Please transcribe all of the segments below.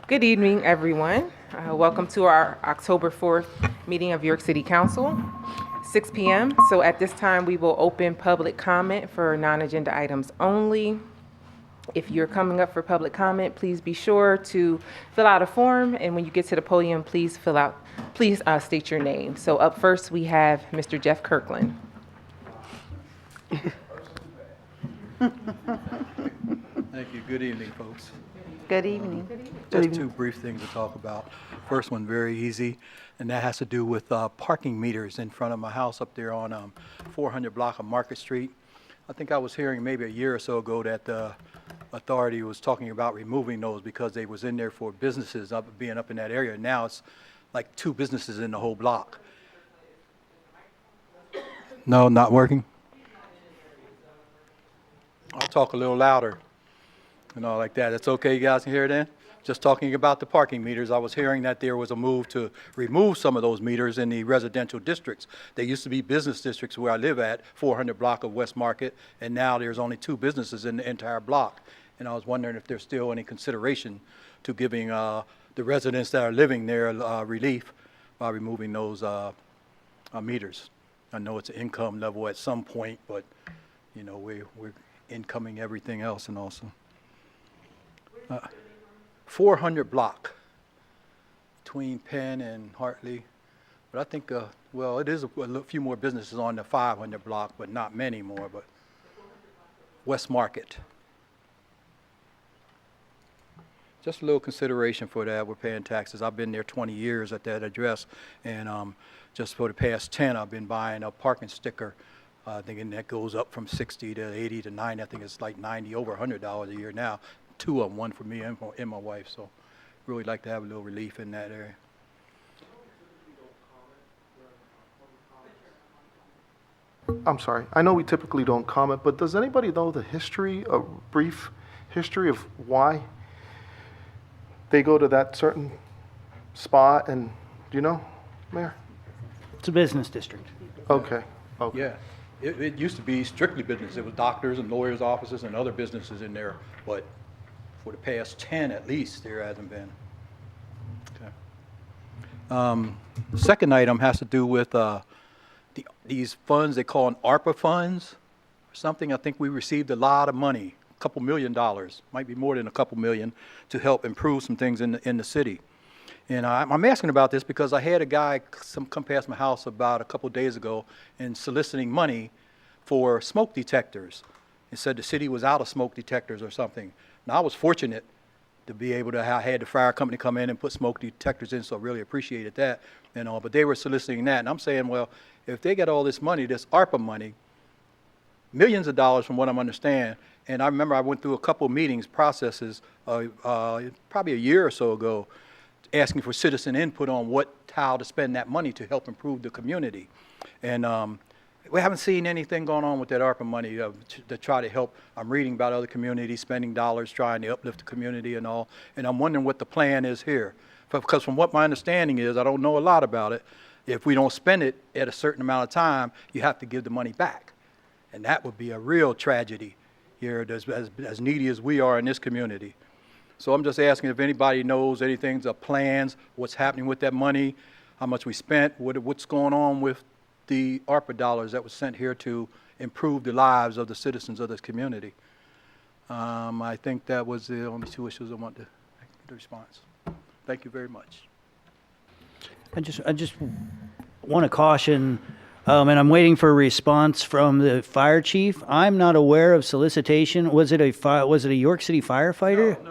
Good evening, everyone. Welcome to our October 4th meeting of York City Council, 6 p.m. So at this time, we will open public comment for non-agenda items only. If you're coming up for public comment, please be sure to fill out a form, and when you get to the podium, please state your name. So up first, we have Mr. Jeff Kirkland. Thank you. Good evening, folks. Good evening. Just two brief things to talk about. First one, very easy, and that has to do with parking meters in front of my house up there on 400 block of Market Street. I think I was hearing maybe a year or so ago that the authority was talking about removing those because they was in there for businesses being up in that area. Now it's like 2 businesses in the whole block. No, not working? I'll talk a little louder. Like that. It's okay, you guys can hear it then? Just talking about the parking meters, I was hearing that there was a move to remove some of those meters in the residential districts. They used to be business districts where I live at, 400 block of West Market, and now there's only 2 businesses in the entire block. And I was wondering if there's still any consideration to giving the residents that are living there relief by removing those meters. I know it's an income level at some point, but we're incoming everything else and also. 400 block between Penn and Hartley, but I think it is a few more businesses on the 500 block, but not many more. But West Market, just a little consideration for that. We're paying taxes. I've been there 20 years at that address, and just for the past 10, I've been buying a parking sticker. I think that goes up from 60 to 80 to 90. I think it's like 90, over $100 a year now. 2 of them, one for me and my wife, so really like to have a little relief in that area. I'm sorry. I know we typically don't comment, but does anybody know the history, a brief history of why they go to that certain spot? And do you know, Mayor? It's a business district. Okay. Yeah, it used to be strictly business. It was doctors and lawyers' offices and other businesses in there, but for the past 10 at least, there hasn't been. Okay. The second item has to do with these funds they call Arpa Funds or something. I think we received a lot of money, a couple $1 million, might be more than a couple million, to help improve some things in the city. And I'm asking about this because I had a guy come past my house about a couple days ago and soliciting money for smoke detectors. He said the city was out of smoke detectors or something. Now, I was fortunate to be able to have had the fire company come in and put smoke detectors in, so I really appreciated that. But they were soliciting that, and I'm saying, well, if they get all this money, this ARPA money, millions of dollars from what I'm understanding, and I remember I went through a couple meetings, processes, probably a year or so ago, asking for citizen input on how to spend that money to help improve the community. And we haven't seen anything going on with that ARPA money to try to help. I'm reading about other communities spending dollars trying to uplift the community and all, and I'm wondering what the plan is here. Because from what my understanding is, I don't know a lot about it, if we don't spend it at a certain amount of time, you have to give the money back. And that would be a real tragedy here, as needy as we are in this community. So I'm just asking if anybody knows anything, the plans, what's happening with that money, how much we spent, what's going on with the ARPA dollars that was sent here to improve the lives of the citizens of this community. I think that was the only 2 issues I want to make the response. Thank you very much. I just want to caution, and I'm waiting for a response from the fire chief. I'm not aware of solicitation. Was it a York City firefighter?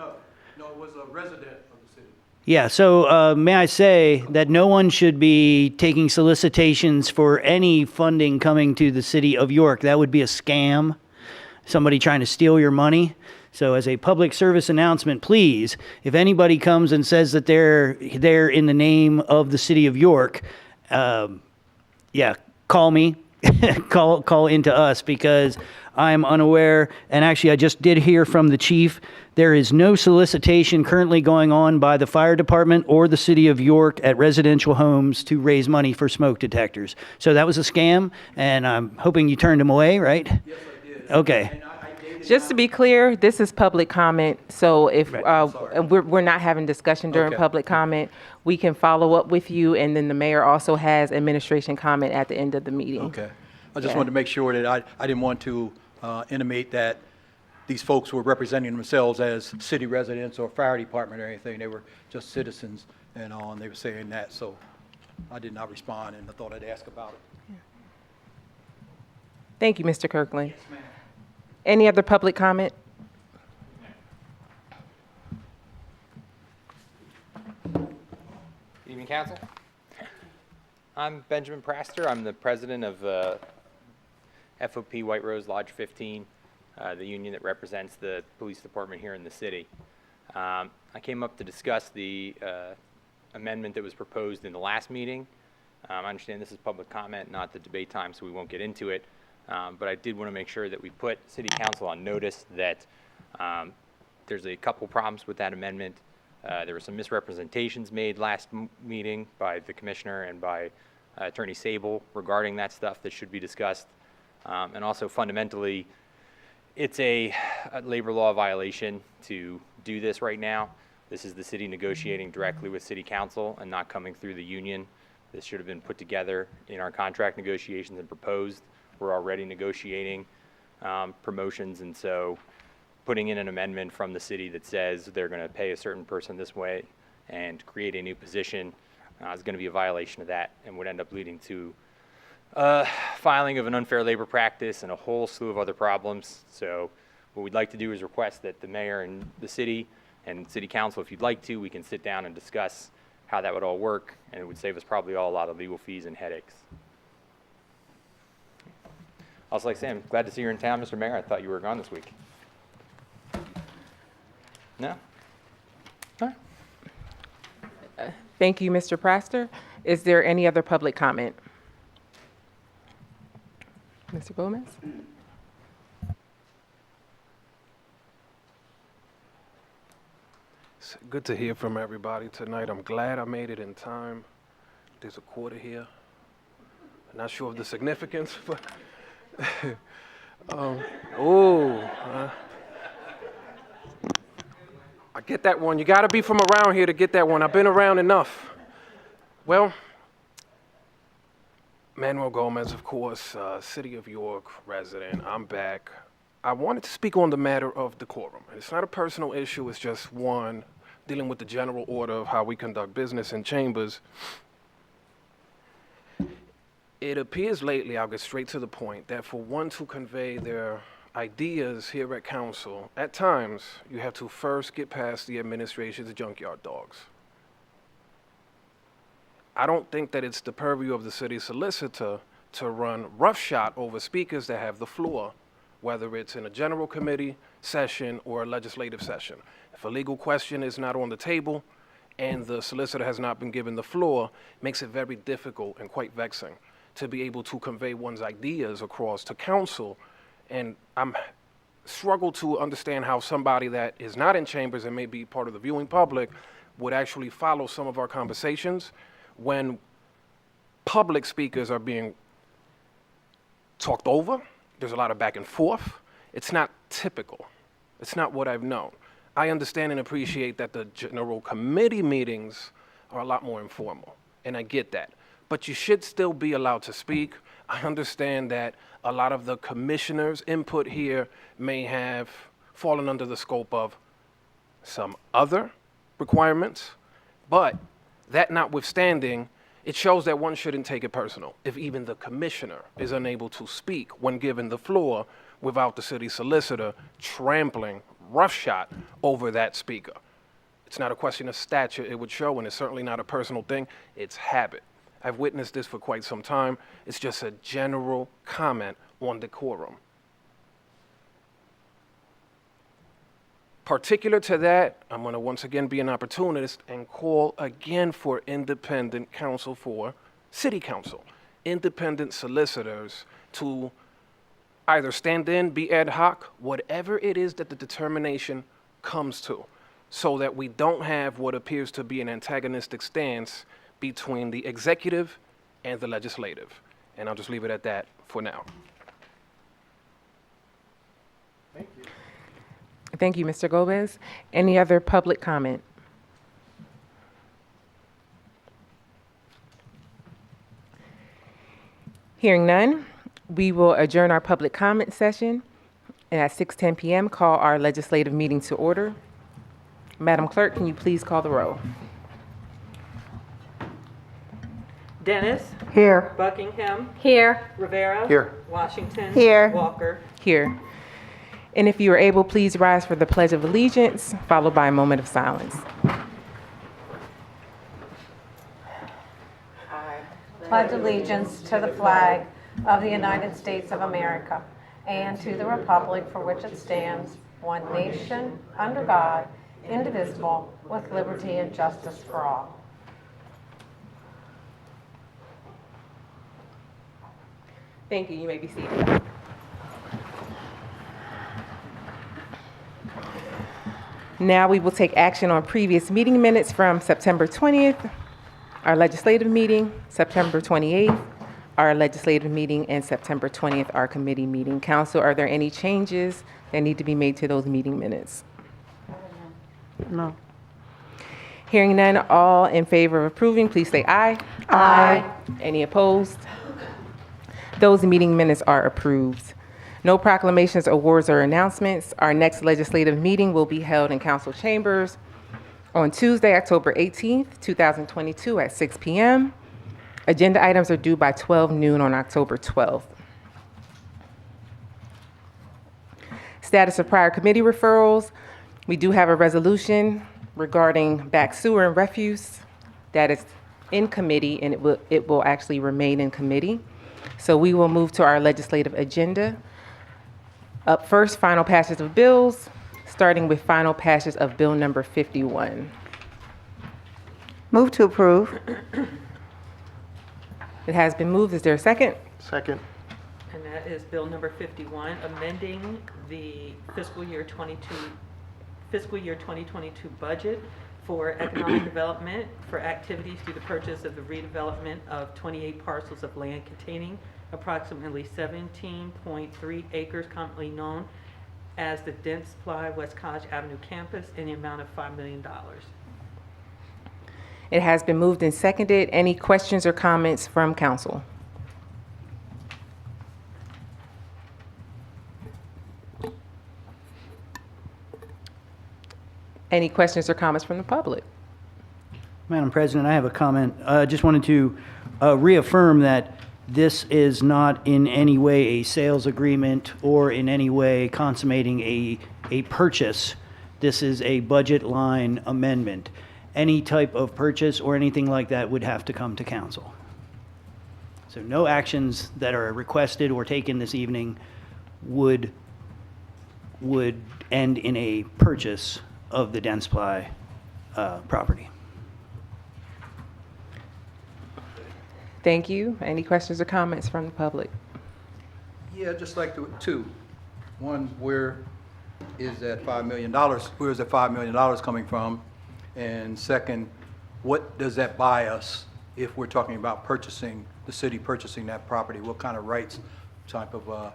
No, it was a resident of the city. Yeah, so may I say that no one should be taking solicitations for any funding coming to the city of York. That would be a scam, somebody trying to steal your money. So as a public service announcement, please, if anybody comes and says that they're there in the name of the city of York, call me, call into us, because I'm unaware, and actually I just did hear from the chief, there is no solicitation currently going on by the fire department or the city of York at residential homes to raise money for smoke detectors. So that was a scam, and I'm hoping you turned them away, right? Yes, I did. Okay. Just to be clear, this is public comment, so if Right. we're not having discussion during Okay. public comment, we can follow up with you, and then the mayor also has administration comment at the end of the meeting. Okay. I just Yeah. wanted to make sure that I didn't want to intimate that these folks were representing themselves as city residents or fire department or anything. They were just citizens, and they were saying that, so I did not respond, and I thought I'd ask about it. Thank you, Mr. Kirkland. Any other public comment? Good evening, Council. I'm Benjamin Praster. I'm the president of FOP White Rose Lodge 15, the union that represents the police department here in the city. I came up to discuss the amendment that was proposed in the last meeting. I understand this is public comment, not the debate time, so we won't get into it. But I did want to make sure that we put City Council on notice that there's a couple problems with that amendment. There were some misrepresentations made last meeting by the commissioner and by Attorney Sable regarding that stuff that should be discussed. And also fundamentally, it's a labor law violation to do this right now. This is the city negotiating directly with City Council and not coming through the union. This should have been put together in our contract negotiations and proposed. We're already negotiating promotions, and so putting in an amendment from the city that says they're going to pay a certain person this way and create a new position is going to be a violation of that and would end up leading to filing of an unfair labor practice and a whole slew of other problems. So what we'd like to do is request that the mayor and the city and city council, if you'd like to, we can sit down and discuss how that would all work, and it would save us probably all a lot of legal fees and headaches. Also, like to say, I'm glad to see you're in town, Mr. Mayor. I thought you were gone this week. No? All right. Thank you, Mr. Praster. Is there any other public comment? Mr. Gomez? It's good to hear from everybody tonight. I'm glad I made it in time. There's a quarter here. I'm not sure of the significance, but I get that one. You got to be from around here to get that one. I've been around enough. Well, Manuel Gomez, of course, City of York resident. I'm back. I wanted to speak on the matter of decorum. It's not a personal issue. It's just one dealing with the general order of how we conduct business in chambers. It appears lately, I'll get straight to the point, that for one to convey their ideas here at council, at times you have to first get past the administration's junkyard dogs. I don't think that it's the purview of the city solicitor to run roughshod over speakers that have the floor, whether it's in a general committee session or a legislative session. If a legal question is not on the table and the solicitor has not been given the floor, it makes it very difficult and quite vexing to be able to convey one's ideas across to council. And I'm struggle to understand how somebody that is not in chambers and may be part of the viewing public would actually follow some of our conversations when public speakers are being talked over. There's a lot of back and forth. It's not typical. It's not what I've known. I understand and appreciate that the general committee meetings are a lot more informal, and I get that. But you should still be allowed to speak. I understand that a lot of the commissioners' input here may have fallen under the scope of some other requirements, but that notwithstanding, it shows that one shouldn't take it personal if even the commissioner is unable to speak when given the floor without the city solicitor trampling roughshod over that speaker. It's not a question of stature, it would show, and it's certainly not a personal thing, it's habit. I've witnessed this for quite some time. It's just a general comment on decorum. Particular to that, I'm going to once again be an opportunist and call again for independent counsel for city council, independent solicitors to either stand in, be ad hoc, whatever it is that the determination comes to, so that we don't have what appears to be an antagonistic stance between the executive and the legislative. And I'll just leave it at that for now. Thank you, Mr. Gomez. Any other public comment? Hearing none, we will adjourn our public comment session, and at 6:10 p.m. call our legislative meeting to order. Madam Clerk, can you please call the roll? Dennis. Here. Buckingham. Here. Rivera. Here. Washington. Here. Walker. Here. And if you are able, please rise for the Pledge of Allegiance, followed by a moment of silence. Pledge allegiance to the flag of the United States of America and to the republic for which it stands, one nation, under God, indivisible, with liberty and justice for all. Thank you. You may be seated. Now we will take action on previous meeting minutes from September 20th, our legislative meeting, September 28th, our legislative meeting, and September 20th, our committee meeting. Council, are there any changes that need to be made to those meeting minutes? No. Hearing none, all in favor of approving, please say aye. Aye. Any opposed? Those meeting minutes are approved. No proclamations, awards, or announcements. Our next legislative meeting will be held in council chambers on Tuesday, October 18th, 2022 at 6 p.m. Agenda items are due by 12 noon on October 12th. Status of prior committee referrals. We do have a resolution regarding back sewer and refuse that is in committee, and it will actually remain in committee. So we will move to our legislative agenda. Up first, final passage of bills, starting with final passage of bill number 51. Move to approve. It has been moved. Is there a second? Second. And that is bill number 51, amending the fiscal year 2022 budget for economic development for activities through the purchase of the redevelopment of 28 parcels of land containing approximately 17.3 acres, commonly known as the Dense Supply West College Avenue campus, in the amount of $5 million. It has been moved and seconded. Any questions or comments from council? Any questions or comments from the public? Madam President, I have a comment. Just wanted to reaffirm that this is not in any way a sales agreement or in any way consummating a purchase. This is a budget line amendment. Any type of purchase or anything like that would have to come to council. So no actions that are requested or taken this evening would end in a purchase of the Dense Supply property. Thank you. Any questions or comments from the public? Yeah, I'd just like two. One, where is that $5 million? Where is that $5 million coming from? And second, what does that buy us if we're talking about purchasing, the city purchasing that property? What kind of rights type of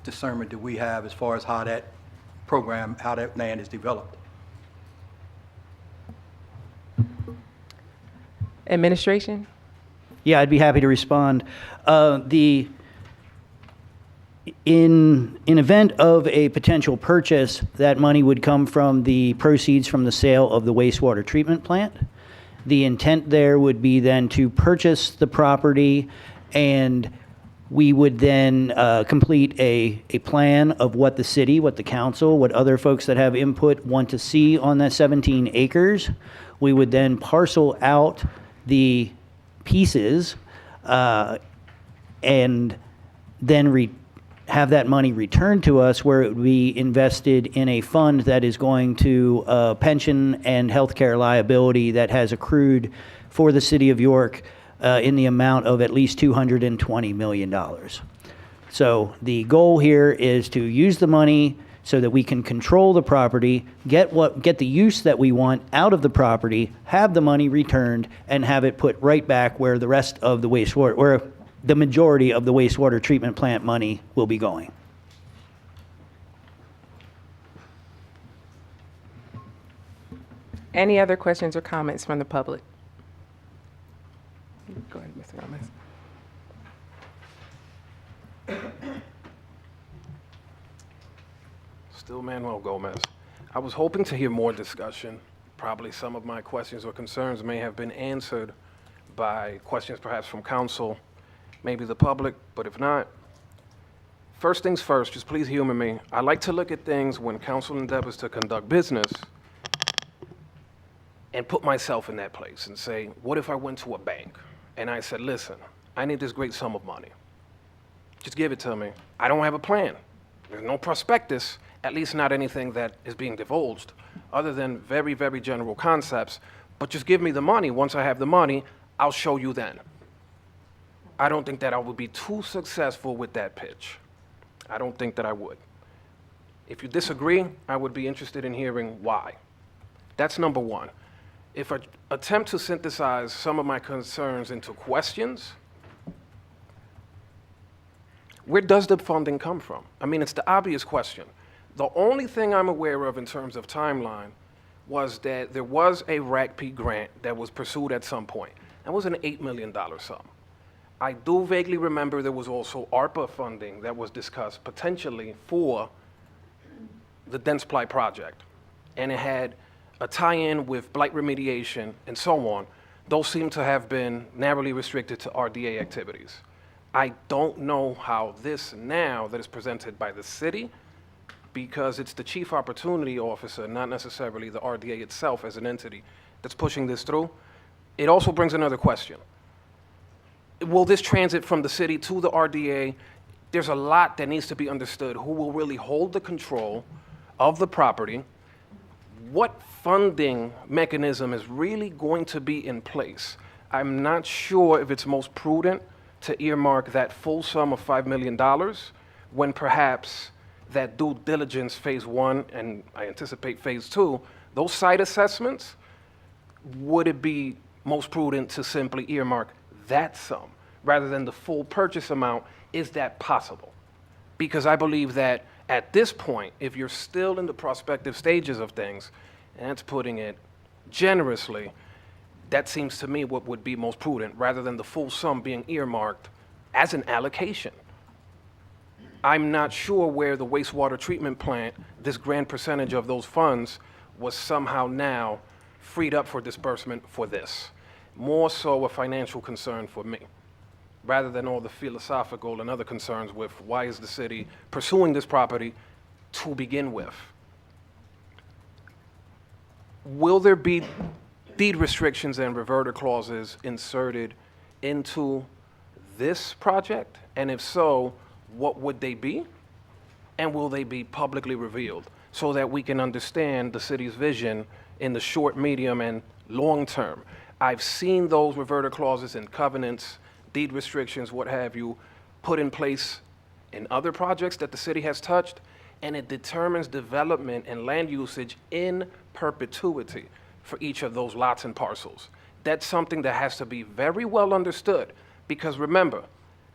discernment do we have as far as how that program, how that land is developed? Administration? Yeah, I'd be happy to respond. In event of a potential purchase, that money would come from the proceeds from the sale of the wastewater treatment plant. The intent there would be then to purchase the property, and we would then complete a plan of what the city, what the council, what other folks that have input want to see on that 17 acres. We would then parcel out the pieces and then have that money returned to us, where it would be invested in a fund that is going to pension and healthcare liability that has accrued for the city of York in the amount of at least $220 million. So the goal here is to use the money so that we can control the property, get the use that we want out of the property, have the money returned, and have it put right back where the rest of the wastewater, where the majority of the wastewater treatment plant money will be going. Any other questions or comments from the public? Go ahead, Mr. Gomez. Still Manuel Gomez. I was hoping to hear more discussion. Probably some of my questions or concerns may have been answered by questions perhaps from council, maybe the public, but if not, first things first, just please humor me. I like to look at things when council endeavors to conduct business and put myself in that place and say, what if I went to a bank and I said, listen, I need this great sum of money. Just give it to me. I don't have a plan. There's no prospectus, at least not anything that is being divulged, other than very, very general concepts. But just give me the money. Once I have the money, I'll show you then. I don't think that I would be too successful with that pitch. I don't think that I would. If you disagree, I would be interested in hearing why. That's number one. If I attempt to synthesize some of my concerns into questions, where does the funding come from? I mean, it's the obvious question. The only thing I'm aware of in terms of timeline was that there was a RACP grant that was pursued at some point. That was an $8 million sum. I do vaguely remember there was also ARPA funding that was discussed potentially for the dense ply project. And it had a tie-in with blight remediation and so on. Those seem to have been narrowly restricted to RDA activities. I don't know how this now that is presented by the city, because it's the chief opportunity officer, not necessarily the RDA itself as an entity, that's pushing this through. It also brings another question. Will this transit from the city to the RDA? There's a lot that needs to be understood. Who will really hold the control of the property? What funding mechanism is really going to be in place? I'm not sure if it's most prudent to earmark that full sum of $5 million when perhaps that due diligence phase one, and I anticipate phase two, those site assessments, would it be most prudent to simply earmark that sum rather than the full purchase amount? Is that possible? Because I believe that at this point, if you're still in the prospective stages of things, and that's putting it generously, that seems to me what would be most prudent rather than the full sum being earmarked as an allocation. I'm not sure where the wastewater treatment plant, this grand percentage of those funds, was somehow now freed up for disbursement for this. More so a financial concern for me, rather than all the philosophical and other concerns with why is the city pursuing this property to begin with. Will there be deed restrictions and reverter clauses inserted into this project? And if so, what would they be? And will they be publicly revealed so that we can understand the city's vision in the short, medium, and long term? I've seen those reverter clauses and covenants, deed restrictions, what have you, put in place in other projects that the city has touched, and it determines development and land usage in perpetuity for each of those lots and parcels. That's something that has to be very well understood, because remember,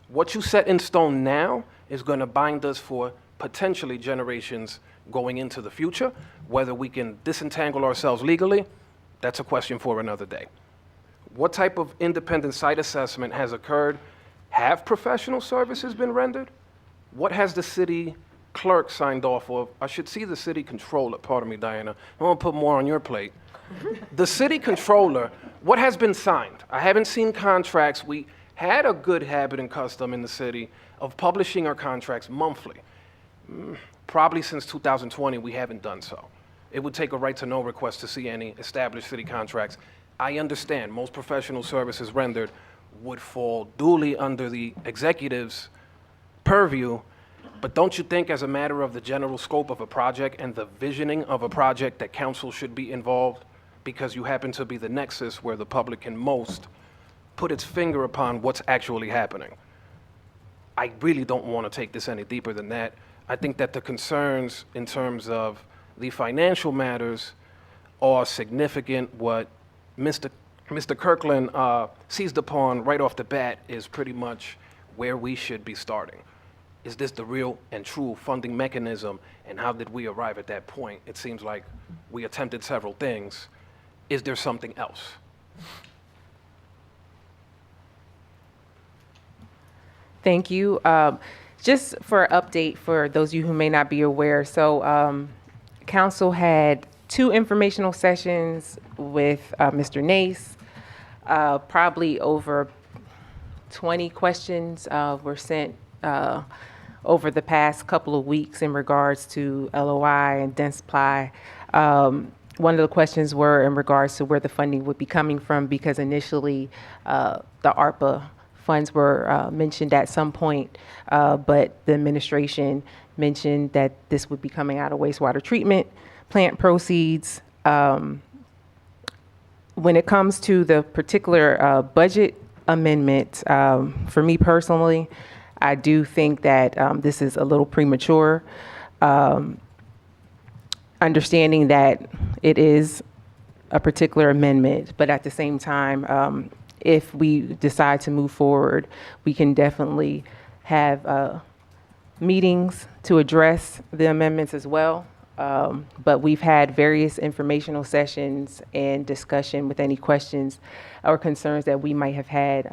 what you set in stone now is going to bind us for potentially generations going into the future. Whether we can disentangle ourselves legally, that's a question for another day. What type of independent site assessment has occurred? Have professional services been rendered? What has the city clerk signed off of? I should see the city controller. Pardon me, Diana. I want to put more on your plate. The city controller, what has been signed? I haven't seen contracts. We had a good habit and custom in the city of publishing our contracts monthly. Probably since 2020, we haven't done so. It would take a right to know request to see any established city contracts. I understand most professional services rendered would fall duly under the executive's purview, but don't you think as a matter of the general scope of a project and the visioning of a project that council should be involved, because you happen to be the nexus where the public can most put its finger upon what's actually happening? I really don't want to take this any deeper than that. I think that the concerns in terms of the financial matters are significant. What Mr. Kirkland seized upon right off the bat is pretty much where we should be starting. Is this the real and true funding mechanism, and how did we arrive at that point? It seems like we attempted several things. Is there something else? Thank you. Just for an update for those of you who may not be aware, so council had 2 informational sessions with Mr. Nace. Probably over 20 questions were sent over the past couple of weeks in regards to LOI and dense supply. One of the questions were in regards to where the funding would be coming from, because initially the ARPA funds were mentioned at some point, but the administration mentioned that this would be coming out of wastewater treatment plant proceeds. When it comes to the particular budget amendment, for me personally, I do think that this is a little premature. Understanding that it is a particular amendment, but at the same time, if we decide to move forward, we can definitely have meetings to address the amendments as well. But we've had various informational sessions and discussion with any questions or concerns that we might have had.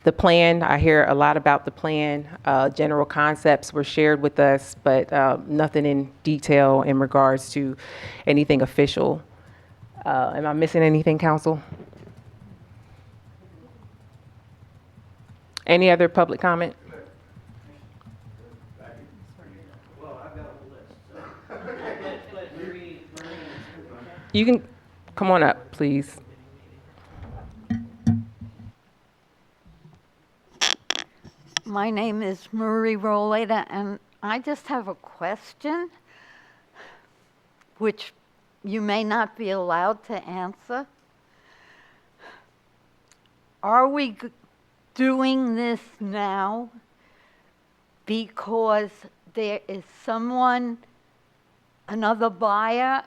The plan, I hear a lot about the plan. General concepts were shared with us, but nothing in detail in regards to anything official. Am I missing anything, council? Any other public comment? You can come on up, please. My name is Marie Roleta, and I just have a question, which you may not be allowed to answer. Are we doing this now because there is someone, another buyer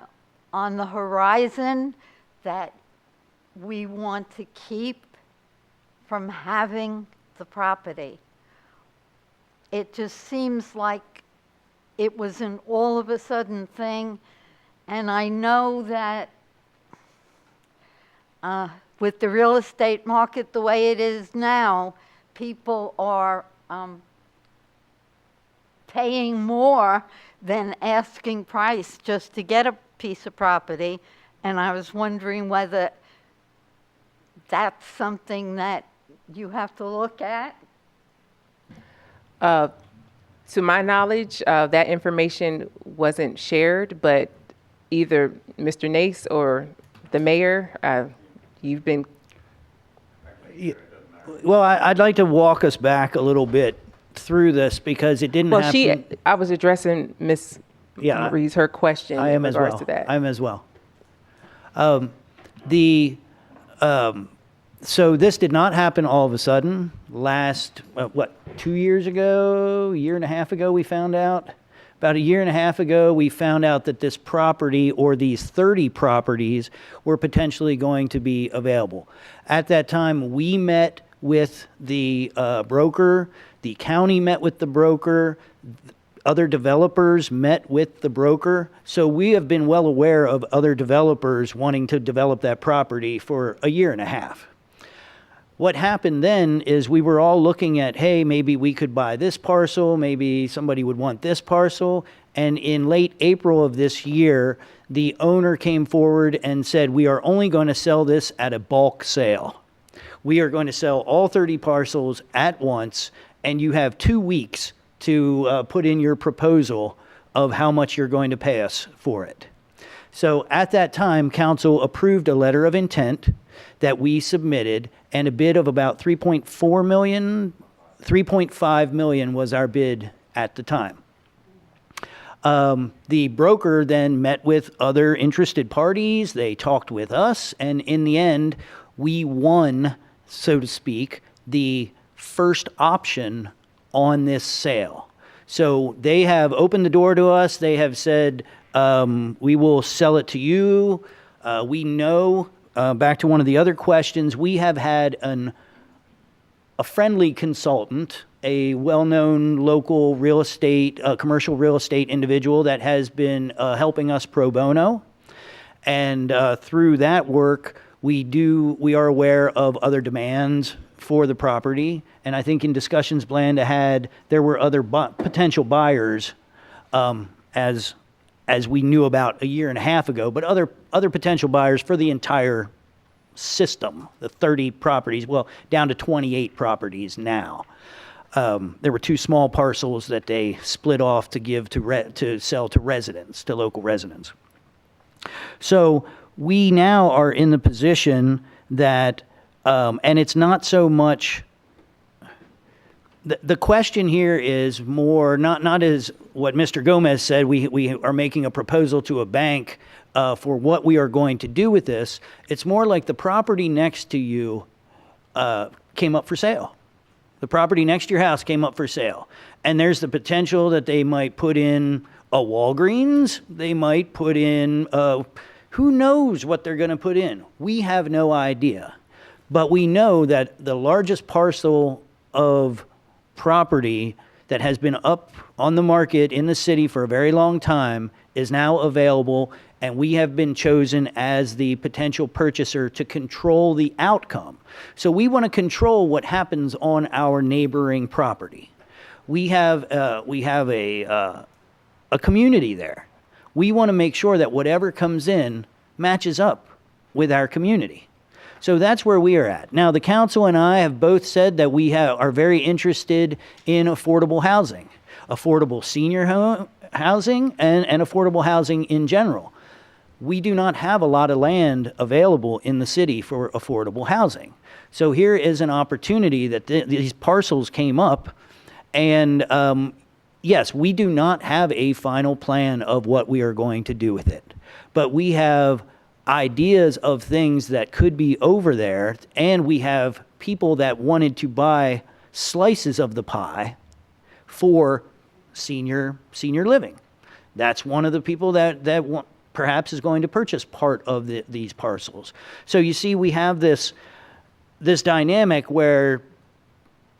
on the horizon that we want to keep from having the property? It just seems like it was an all of a sudden thing, and I know that with the real estate market the way it is now, people are paying more than asking price just to get a piece of property, and I was wondering whether that's something that you have to look at. To my knowledge, that information wasn't shared, but either Mr. Nace or the mayor, you've been. Well, I'd like to walk us back a little bit through this because it didn't happen. I was addressing Ms. Yeah, Marie's her question I am in as regards well. to that. I am as well. So this did not happen all of a sudden. Last, 2 years ago, a year and a half ago, we found out. About a year and a half ago, we found out that this property, or these 30 properties, were potentially going to be available. At that time, we met with the broker, the county met with the broker, other developers met with the broker. So we have been well aware of other developers wanting to develop that property for a year and a half. What happened then is we were all looking at, hey, maybe we could buy this parcel, maybe somebody would want this parcel. And in late April of this year, the owner came forward and said, we are only going to sell this at a bulk sale. We are going to sell all 30 parcels at once, and you have 2 weeks to put in your proposal of how much you're going to pay us for it. So at that time, council approved a letter of intent that we submitted, and a bid of about $3.4 million, $3.5 million was our bid at the time. The broker then met with other interested parties. They talked with us, and in the end, we won, so to speak, the first option on this sale. So they have opened the door to us. They have said, we will sell it to you. We know, back to one of the other questions, we have had a friendly consultant, a well-known local real estate, commercial real estate individual that has been helping us pro bono. And through that work, we are aware of other demands for the property. And I think in discussions Blanda had, there were other potential buyers, as we knew about a year and a half ago, but other potential buyers for the entire system, the 30 properties, well, down to 28 properties now. There were 2 small parcels that they split off to give to sell to residents, to local residents. So we now are in the position that, and it's not so much, the question here is more, not as what Mr. Gomez said, we are making a proposal to a bank for what we are going to do with this. It's more like the property next to you came up for sale. The property next to your house came up for sale. And there's the potential that they might put in a Walgreens. They might put in, who knows what they're going to put in. We have no idea. But we know that the largest parcel of property that has been up on the market in the city for a very long time is now available, and we have been chosen as the potential purchaser to control the outcome. So we want to control what happens on our neighboring property. We have a community there. We want to make sure that whatever comes in matches up with our community. So that's where we are at. Now, the council and I have both said that we are very interested in affordable housing, affordable senior housing, and affordable housing in general. We do not have a lot of land available in the city for affordable housing. So here is an opportunity that these parcels came up, and yes, we do not have a final plan of what we are going to do with it, but we have ideas of things that could be over there, and we have people that wanted to buy slices of the pie for senior living. That's one of the people that perhaps is going to purchase part of these parcels. So you see, we have this dynamic where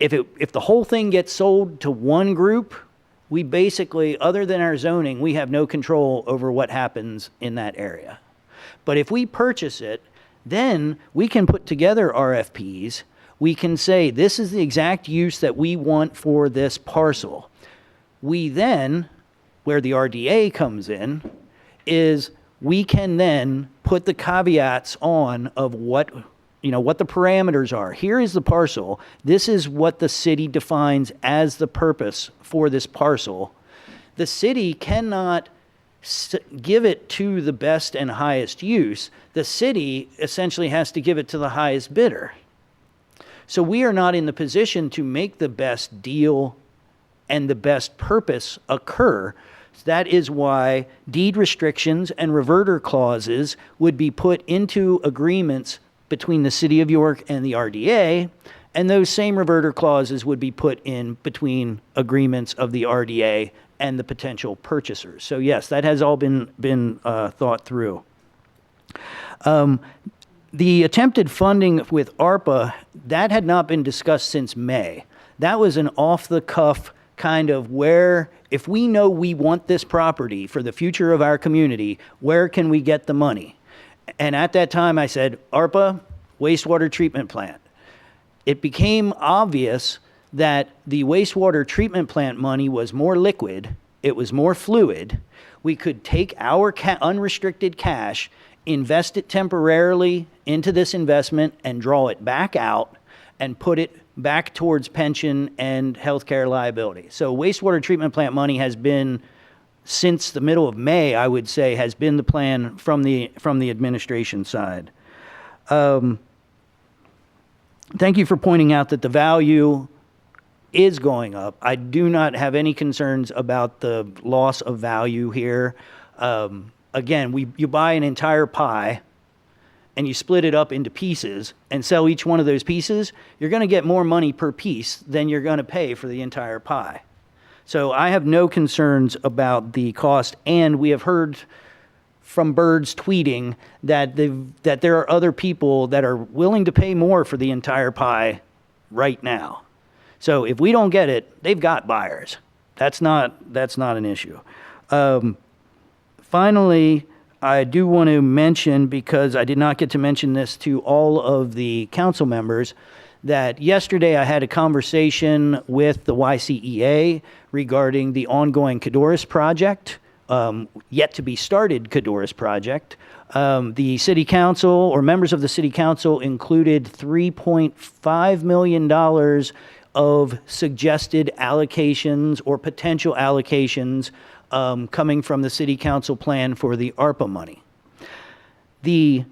if the whole thing gets sold to one group, we basically, other than our zoning, we have no control over what happens in that area. But if we purchase it, then we can put together RFPs. We can say, this is the exact use that we want for this parcel. We then, where the RDA comes in, is we can then put the caveats on of what the parameters are. Here is the parcel. This is what the city defines as the purpose for this parcel. The city cannot give it to the best and highest use. The city essentially has to give it to the highest bidder. So we are not in the position to make the best deal and the best purpose occur. That is why deed restrictions and reverter clauses would be put into agreements between the City of York and the RDA, and those same reverter clauses would be put in between agreements of the RDA and the potential purchasers. So yes, that has all been thought through. The attempted funding with ARPA, that had not been discussed since May. That was an off-the-cuff kind of where, if we know we want this property for the future of our community, where can we get the money? And at that time I said, ARPA, wastewater treatment plant. It became obvious that the wastewater treatment plant money was more liquid, it was more fluid. We could take our unrestricted cash, invest it temporarily into this investment, and draw it back out and put it back towards pension and healthcare liability. So wastewater treatment plant money has been, since the middle of May, I would say, has been the plan from the administration side. Thank you for pointing out that the value is going up. I do not have any concerns about the loss of value here. Again, you buy an entire pie, and you split it up into pieces and sell each one of those pieces, you're going to get more money per piece than you're going to pay for the entire pie. So I have no concerns about the cost, and we have heard from birds tweeting that there are other people that are willing to pay more for the entire pie right now. So if we don't get it, they've got buyers. That's not an issue. Finally, I do want to mention, because I did not get to mention this to all of the council members, that yesterday I had a conversation with the YCEA regarding the ongoing Cadorus project, yet to be started Cadorus project. The city council, or members of the city council, included $3.5 million of suggested allocations or potential allocations coming from the city council plan for the ARPA money. The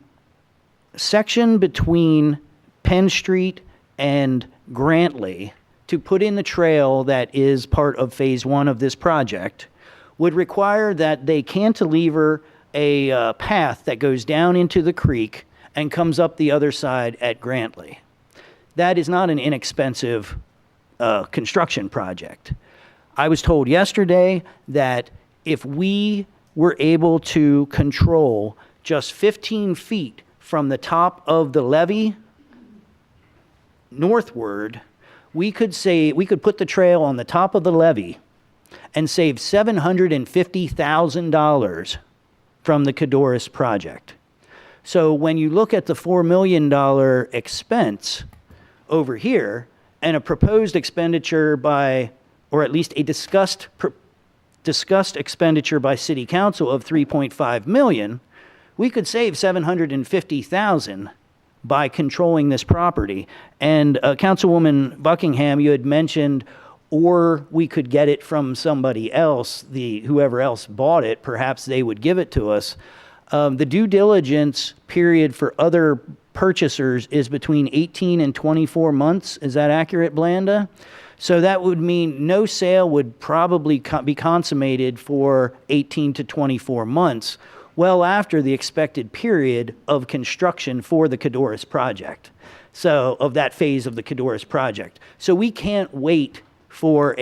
section between Penn Street and Grantley to put in the trail that is part of phase 1 of this project would require that they cantilever a path that goes down into the creek and comes up the other side at Grantley. That is not an inexpensive construction project. I was told yesterday that if we were able to control just 15 feet from the top of the levee northward, we could put the trail on the top of the levee and save $750,000 from the Cadorus project. So when you look at the $4 million expense over here and a proposed expenditure by, or at least a discussed expenditure by City Council of $3.5 million, we could save $750,000 by controlling this property. And Councilwoman Buckingham, you had mentioned, or we could get it from somebody else, whoever else bought it, perhaps they would give it to us. The due diligence period for other purchasers is between 18 and 24 months. Is that accurate, Blanda? So that would mean no sale would probably be consummated for 18 to 24 months, well after the expected period of construction for the Cadorus project. So, of that phase of the Cadorus project. So we can't wait for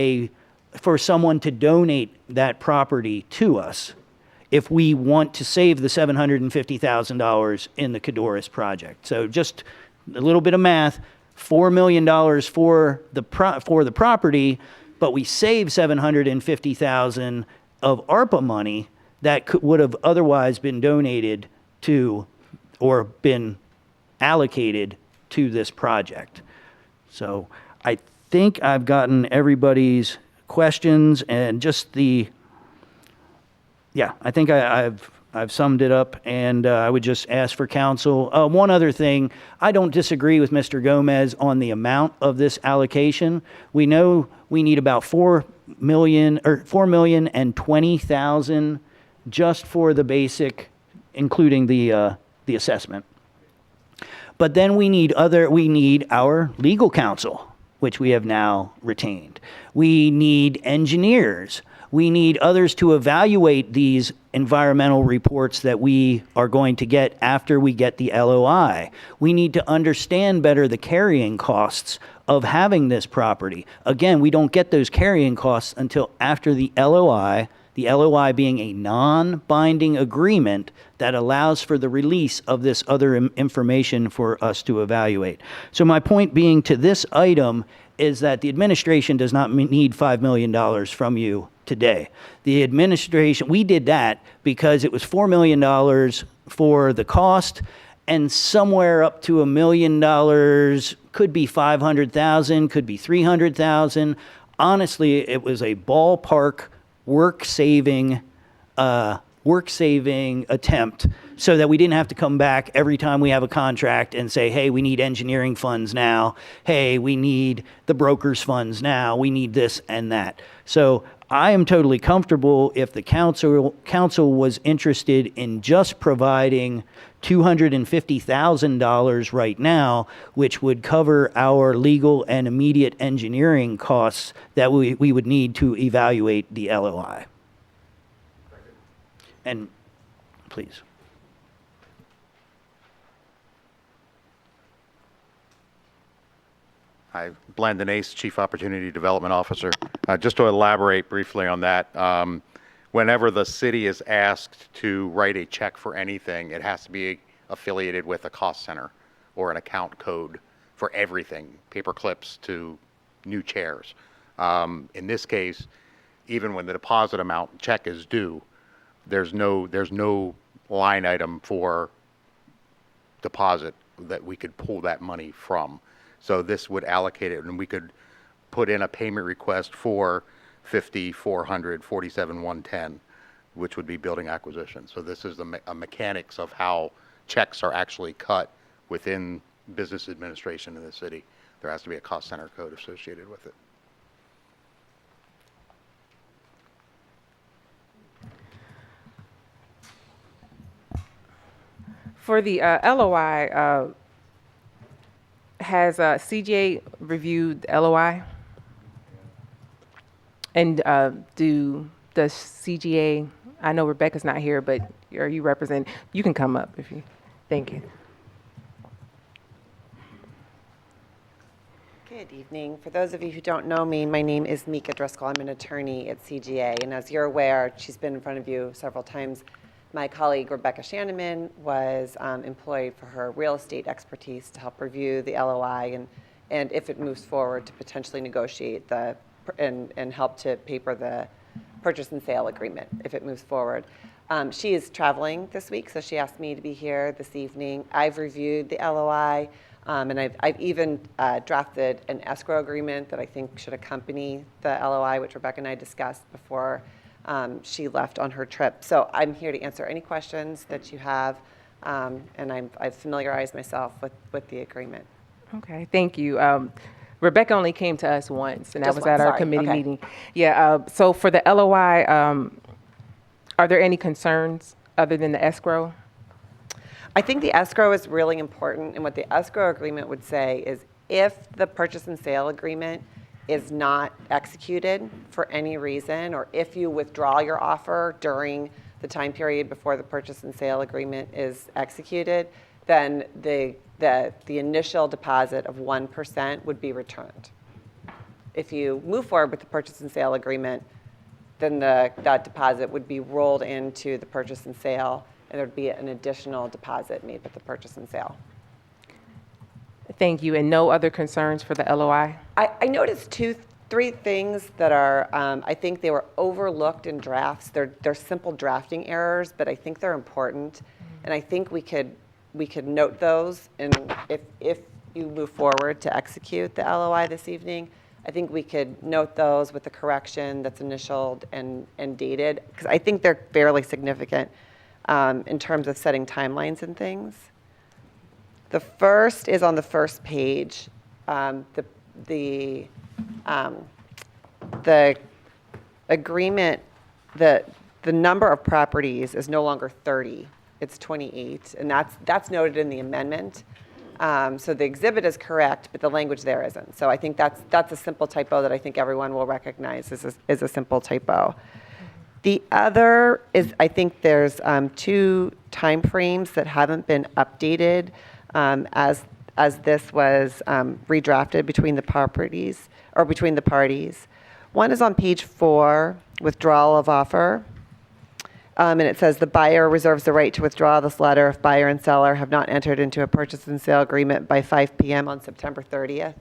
someone to donate that property to us if we want to save the $750,000 in the Cadorus project. So just a little bit of math, $4 million for the property, but we save $750,000 of ARPA money that would have otherwise been donated to or been allocated to this project. So I think I've gotten everybody's questions, and just I think I've summed it up, and I would just ask for counsel. One other thing, I don't disagree with Mr. Gomez on the amount of this allocation. We know we need about $4,020,000 just for the basic, including the assessment. But then we need our legal counsel, which we have now retained. We need engineers. We need others to evaluate these environmental reports that we are going to get after we get the LOI. We need to understand better the carrying costs of having this property. Again, we don't get those carrying costs until after the LOI being a non-binding agreement that allows for the release of this other information for us to evaluate. So my point being to this item is that the administration does not need $5 million from you today. The administration, we did that because it was $4 million for the cost, and somewhere up to $1 million, could be $500,000, could be $300,000. Honestly, it was a ballpark work-saving attempt so that we didn't have to come back every time we have a contract and say, hey, we need engineering funds now. Hey, we need the broker's funds now. We need this and that. So I am totally comfortable if the council was interested in just providing $250,000 right now, which would cover our legal and immediate engineering costs that we would need to evaluate the LOI. And please. Hi, Blandon Ace, Chief Opportunity Development Officer. Just to elaborate briefly on that, whenever the city is asked to write a check for anything, it has to be affiliated with a cost center or an account code for everything, paper clips to new chairs. In this case, even when the deposit amount check is due, there's no line item for deposit that we could pull that money from. So this would allocate it, and we could put in a payment request for 50, 400, 47, 110, which would be building acquisition. So this is the mechanics of how checks are actually cut within business administration in the city. There has to be a cost center code associated with it. For the LOI, has CGA reviewed the LOI? And does CGA, I know Rebecca's not here, but are you represent, you can come up if you, thank you. Good evening. For those of you who don't know me, my name is Mika Driscoll. I'm an attorney at CGA, and as you're aware, she's been in front of you several times. My colleague Rebecca Shanneman was employed for her real estate expertise to help review the LOI and if it moves forward to potentially negotiate and help to paper the purchase and sale agreement if it moves forward. She is traveling this week, so she asked me to be here this evening. I've reviewed the LOI, and I've even drafted an escrow agreement that I think should accompany the LOI, which Rebecca and I discussed before she left on her trip. So I'm here to answer any questions that you have, and I've familiarized myself with the agreement. Okay, thank you. Rebecca only came to us once, and that Just was once, at our sorry. committee Okay. meeting. Yeah, so for the LOI, are there any concerns other than the escrow? I think the escrow is really important, and what the escrow agreement would say is if the purchase and sale agreement is not executed for any reason, or if you withdraw your offer during the time period before the purchase and sale agreement is executed, then the initial deposit of 1% would be returned. If you move forward with the purchase and sale agreement, then that deposit would be rolled into the purchase and sale, and there would be an additional deposit made with the purchase and sale. Thank you, and no other concerns for the LOI? I noticed three things that are, I think they were overlooked in drafts. They're simple drafting errors, but I think they're important. And I think we could note those, and if you move forward to execute the LOI this evening, I think we could note those with the correction that's initialed and dated, because I think they're fairly significant in terms of setting timelines and things. The first is on the first page. The agreement, the number of properties is no longer 30, it's 28, and that's noted in the amendment. So the exhibit is correct, but the language there isn't. So I think that's a simple typo that I think everyone will recognize is a simple typo. The other is, I think there's 2 timeframes that haven't been updated as this was redrafted between the properties or between the parties. One is on page 4, withdrawal of offer. And it says the buyer reserves the right to withdraw this letter if buyer and seller have not entered into a purchase and sale agreement by 5 p.m. on September 30th.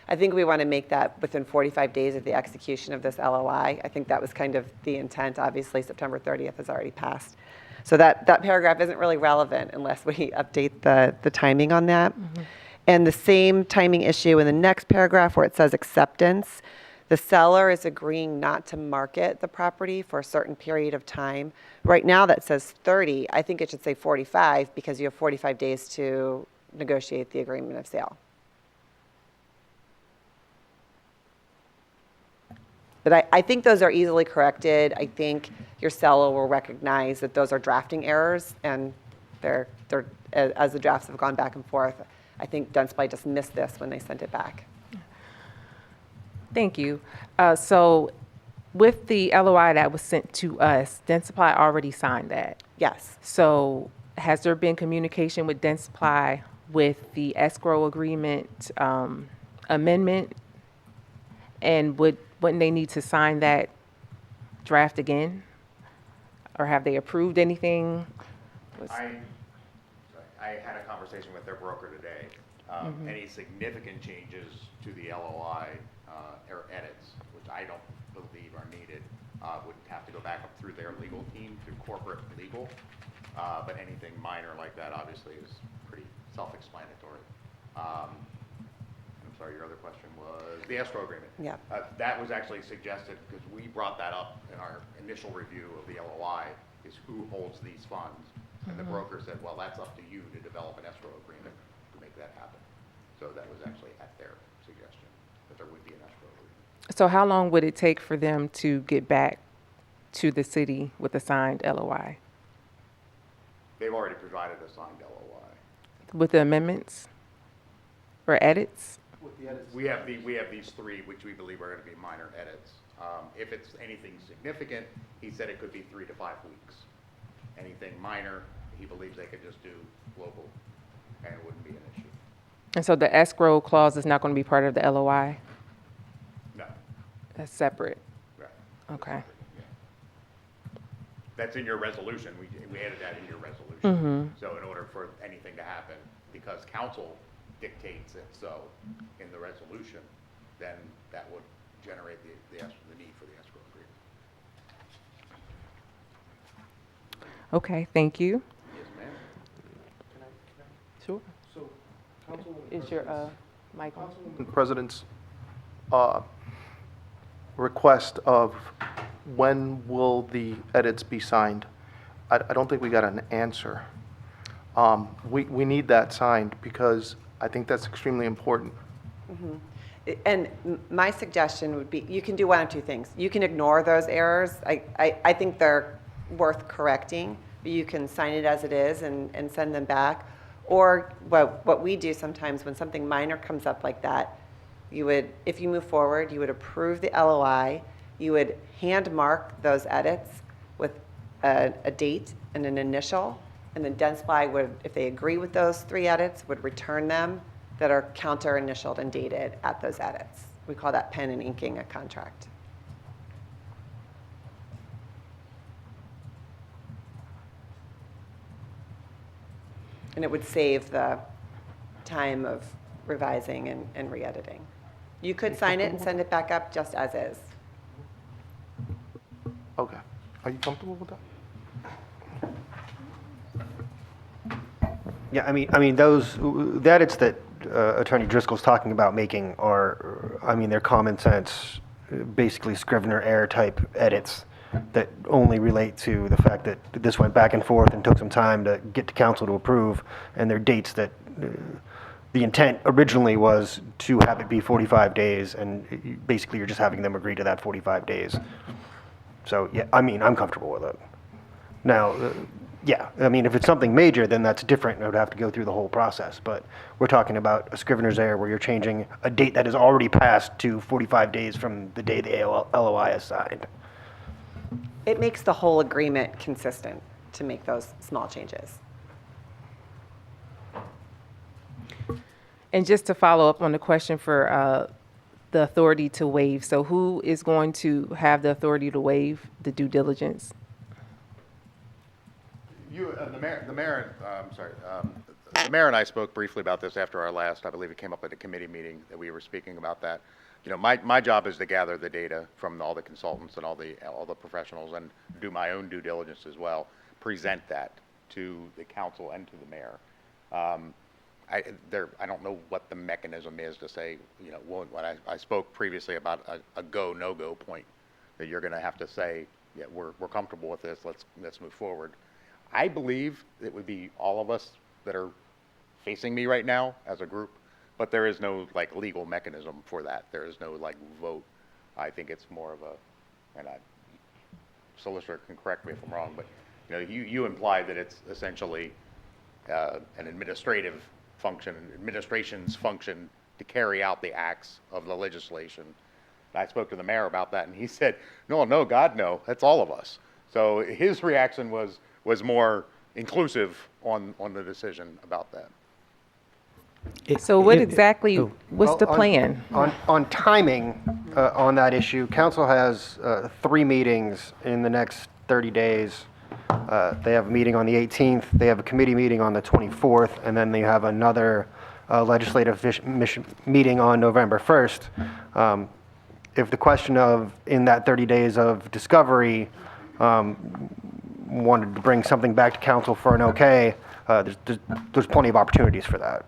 I think we want to make that within 45 days of the execution of this LOI. I think that was kind of the intent. Obviously, September 30th has already passed. So that paragraph isn't really relevant unless we update the timing on that. Mm-hmm. And the same timing issue in the next paragraph where it says acceptance. The seller is agreeing not to market the property for a certain period of time. Right now that says 30. I think it should say 45 because you have 45 days to negotiate the agreement of sale. But I think those are easily corrected. I think your seller will recognize that those are drafting errors, and they're as the drafts have gone back and forth, I think Dentsply just missed this when they sent it back. Thank you. So with the LOI that was sent to us, Dentsply already signed that. Yes. So has there been communication with Dentsply with the escrow agreement amendment? And wouldn't they need to sign that draft again? Or have they approved anything? I had a conversation with their broker today. Any significant changes to the LOI or edits, which I don't believe are needed, would have to go back up through their legal team, through corporate legal. But anything minor like that obviously is pretty self-explanatory. I'm sorry, your other question was the escrow agreement. Yeah. That was actually suggested because we brought that up in our initial review of the LOI, is who holds these funds. And the broker said, well, that's up to you to develop an escrow agreement to make that happen. So that was actually at their suggestion, that there would be an escrow agreement. So how long would it take for them to get back to the city with a signed LOI? They've already provided a signed LOI. With the amendments or edits? We have these three, which we believe are going to be minor edits. If it's anything significant, he said it could be 3 to 5 weeks. Anything minor, he believes they could just do local, and it wouldn't be an issue. And so the escrow clause is not going to be part of the LOI? No. That's separate? Right. Okay. Yeah. That's in your resolution. We added that in your resolution. So in order for anything to happen, because council dictates it so in the resolution, then that would generate the need for the escrow agreement. Okay, thank you. Yes, ma'am. Sure. So, Is your mic on? the President's request of when will the edits be signed? I don't think we got an answer. We need that signed because I think that's extremely important. And my suggestion would be, you can do one of two things. You can ignore those errors. I think they're worth correcting, but you can sign it as it is and send them back. Or what we do sometimes when something minor comes up like that, you would, if you move forward, you would approve the LOI, you would hand mark those edits with a date and an initial, and then Densply would, if they agree with those 3 edits, would return them that are counter-initialed and dated at those edits. We call that pen and inking a contract. And it would save the time of revising and re-editing. You could sign it and send it back up just as is. Okay. Are you comfortable with that? Yeah, I mean, the edits that Attorney Driscoll's talking about making are, I mean, they're common sense, basically Scrivener error type edits that only relate to the fact that this went back and forth and took some time to get to council to approve, and they're dates that the intent originally was to have it be 45 days, and basically you're just having them agree to that 45 days. So, yeah, I mean, I'm comfortable with it. Now, yeah, I mean, if it's something major, then that's different, and it would have to go through the whole process. But we're talking about a Scrivener's error where you're changing a date that is already passed to 45 days from the day the LOI is signed. It makes the whole agreement consistent to make those small changes. And just to follow up on the question for the authority to waive, so who is going to have the authority to waive the due diligence? The mayor and I spoke briefly about this after our last, I believe it came up at a committee meeting that we were speaking about that. You know, my job is to gather the data from all the consultants and all the professionals and do my own due diligence as well, present that to the council and to the mayor. I don't know what the mechanism is to say, you know, when I spoke previously about a go, no-go point, that you're going to have to say, yeah, we're comfortable with this, let's move forward. I believe it would be all of us that are facing me right now as a group, but there is no like legal mechanism for that. There is no like vote. I think it's more of a, and solicitor can correct me if I'm wrong, but you know, you implied that it's essentially an administrative function, administration's function to carry out the acts of the legislation. And I spoke to the mayor about that, and he said, no, God, no, that's all of us. So his reaction was more inclusive on the decision about that. So what If- exactly, oh. what's Well, the plan? On timing, on that issue, council has 3 meetings in the next 30 days. They have a meeting on the 18th, they have a committee meeting on the 24th, and then they have another legislative meeting on November 1st. If the question of, in that 30 days of discovery, wanted to bring something back to council for an okay, there's plenty of opportunities for that.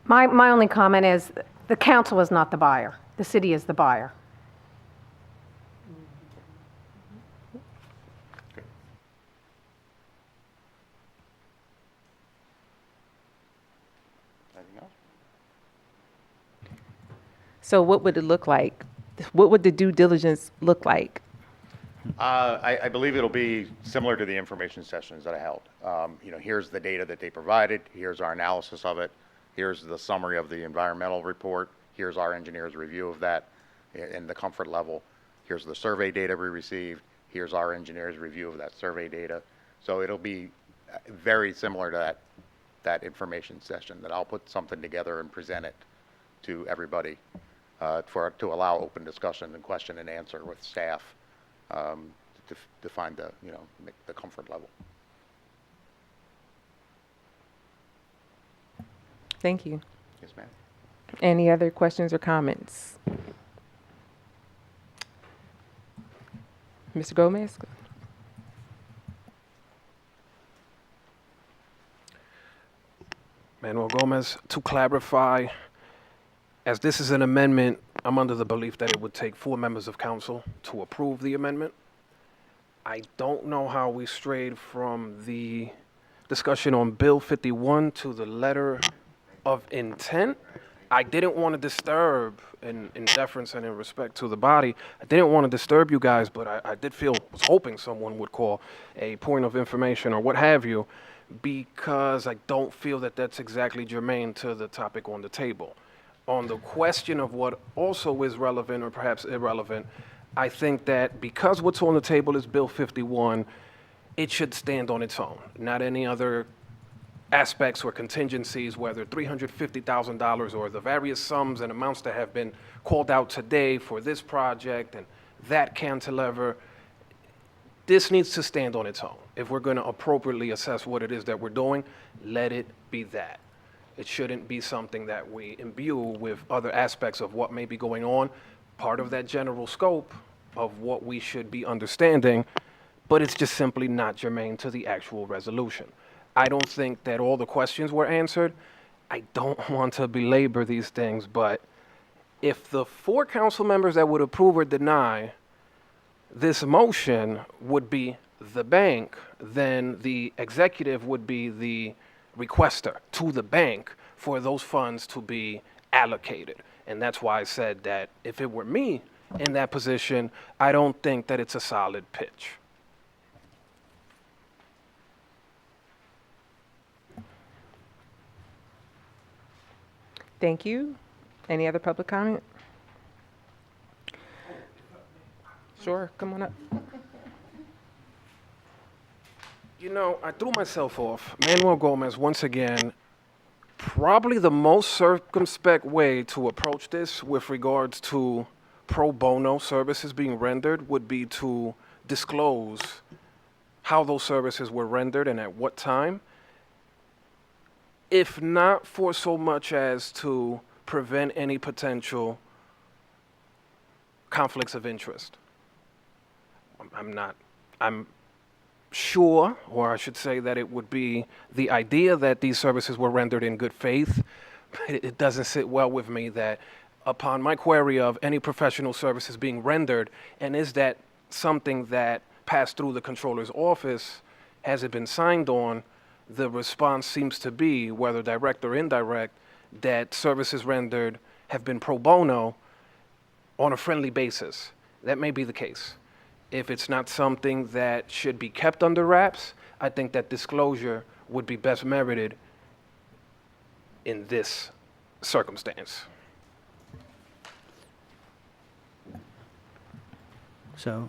My only comment is, the council is not the buyer. The city is the buyer. Anything else? So what would it look like? What would the due diligence look like? I believe it'll be similar to the information sessions that I held. Here's the data that they provided, here's our analysis of it, here's the summary of the environmental report, here's our engineer's review of that and the comfort level, here's the survey data we received, here's our engineer's review of that survey data. So it'll be very similar to that information session, that I'll put something together and present it to everybody to allow open discussion and question and answer with staff. To find the comfort level. Thank you. Yes, ma'am. Any other questions or comments? Mr. Gomez? Manuel Gomez, to clarify, as this is an amendment, I'm under the belief that it would take 4 members of council to approve the amendment. I don't know how we strayed from the discussion on Bill 51 to the letter of intent. I didn't want to disturb, in deference and in respect to the body, I didn't want to disturb you guys, but I was hoping someone would call a point of information or what have you, because I don't feel that that's exactly germane to the topic on the table. On the question of what also is relevant or perhaps irrelevant, I think that because what's on the table is Bill 51, it should stand on its own, not any other aspects or contingencies, whether $350,000 or the various sums and amounts that have been called out today for this project and that cantilever. This needs to stand on its own. If we're going to appropriately assess what it is that we're doing, let it be that. It shouldn't be something that we imbue with other aspects of what may be going on, part of that general scope of what we should be understanding, but it's just simply not germane to the actual resolution. I don't think that all the questions were answered. I don't want to belabor these things, but if the 4 council members that would approve or deny this motion would be the bank, then the executive would be the requester to the bank for those funds to be allocated. And that's why I said that if it were me in that position, I don't think that it's a solid pitch. Thank you. Any other public comment? Sure, come on up. I threw myself off. Manuel Gomez, once again, probably the most circumspect way to approach this with regards to pro bono services being rendered would be to disclose how those services were rendered and at what time, if not for so much as to prevent any potential conflicts of interest. I'm sure, or I should say that it would be the idea that these services were rendered in good faith, but it doesn't sit well with me that upon my query of any professional services being rendered, and is that something that passed through the controller's office, has it been signed on, the response seems to be, whether direct or indirect, that services rendered have been pro bono on a friendly basis. That may be the case. If it's not something that should be kept under wraps, I think that disclosure would be best merited in this circumstance. So,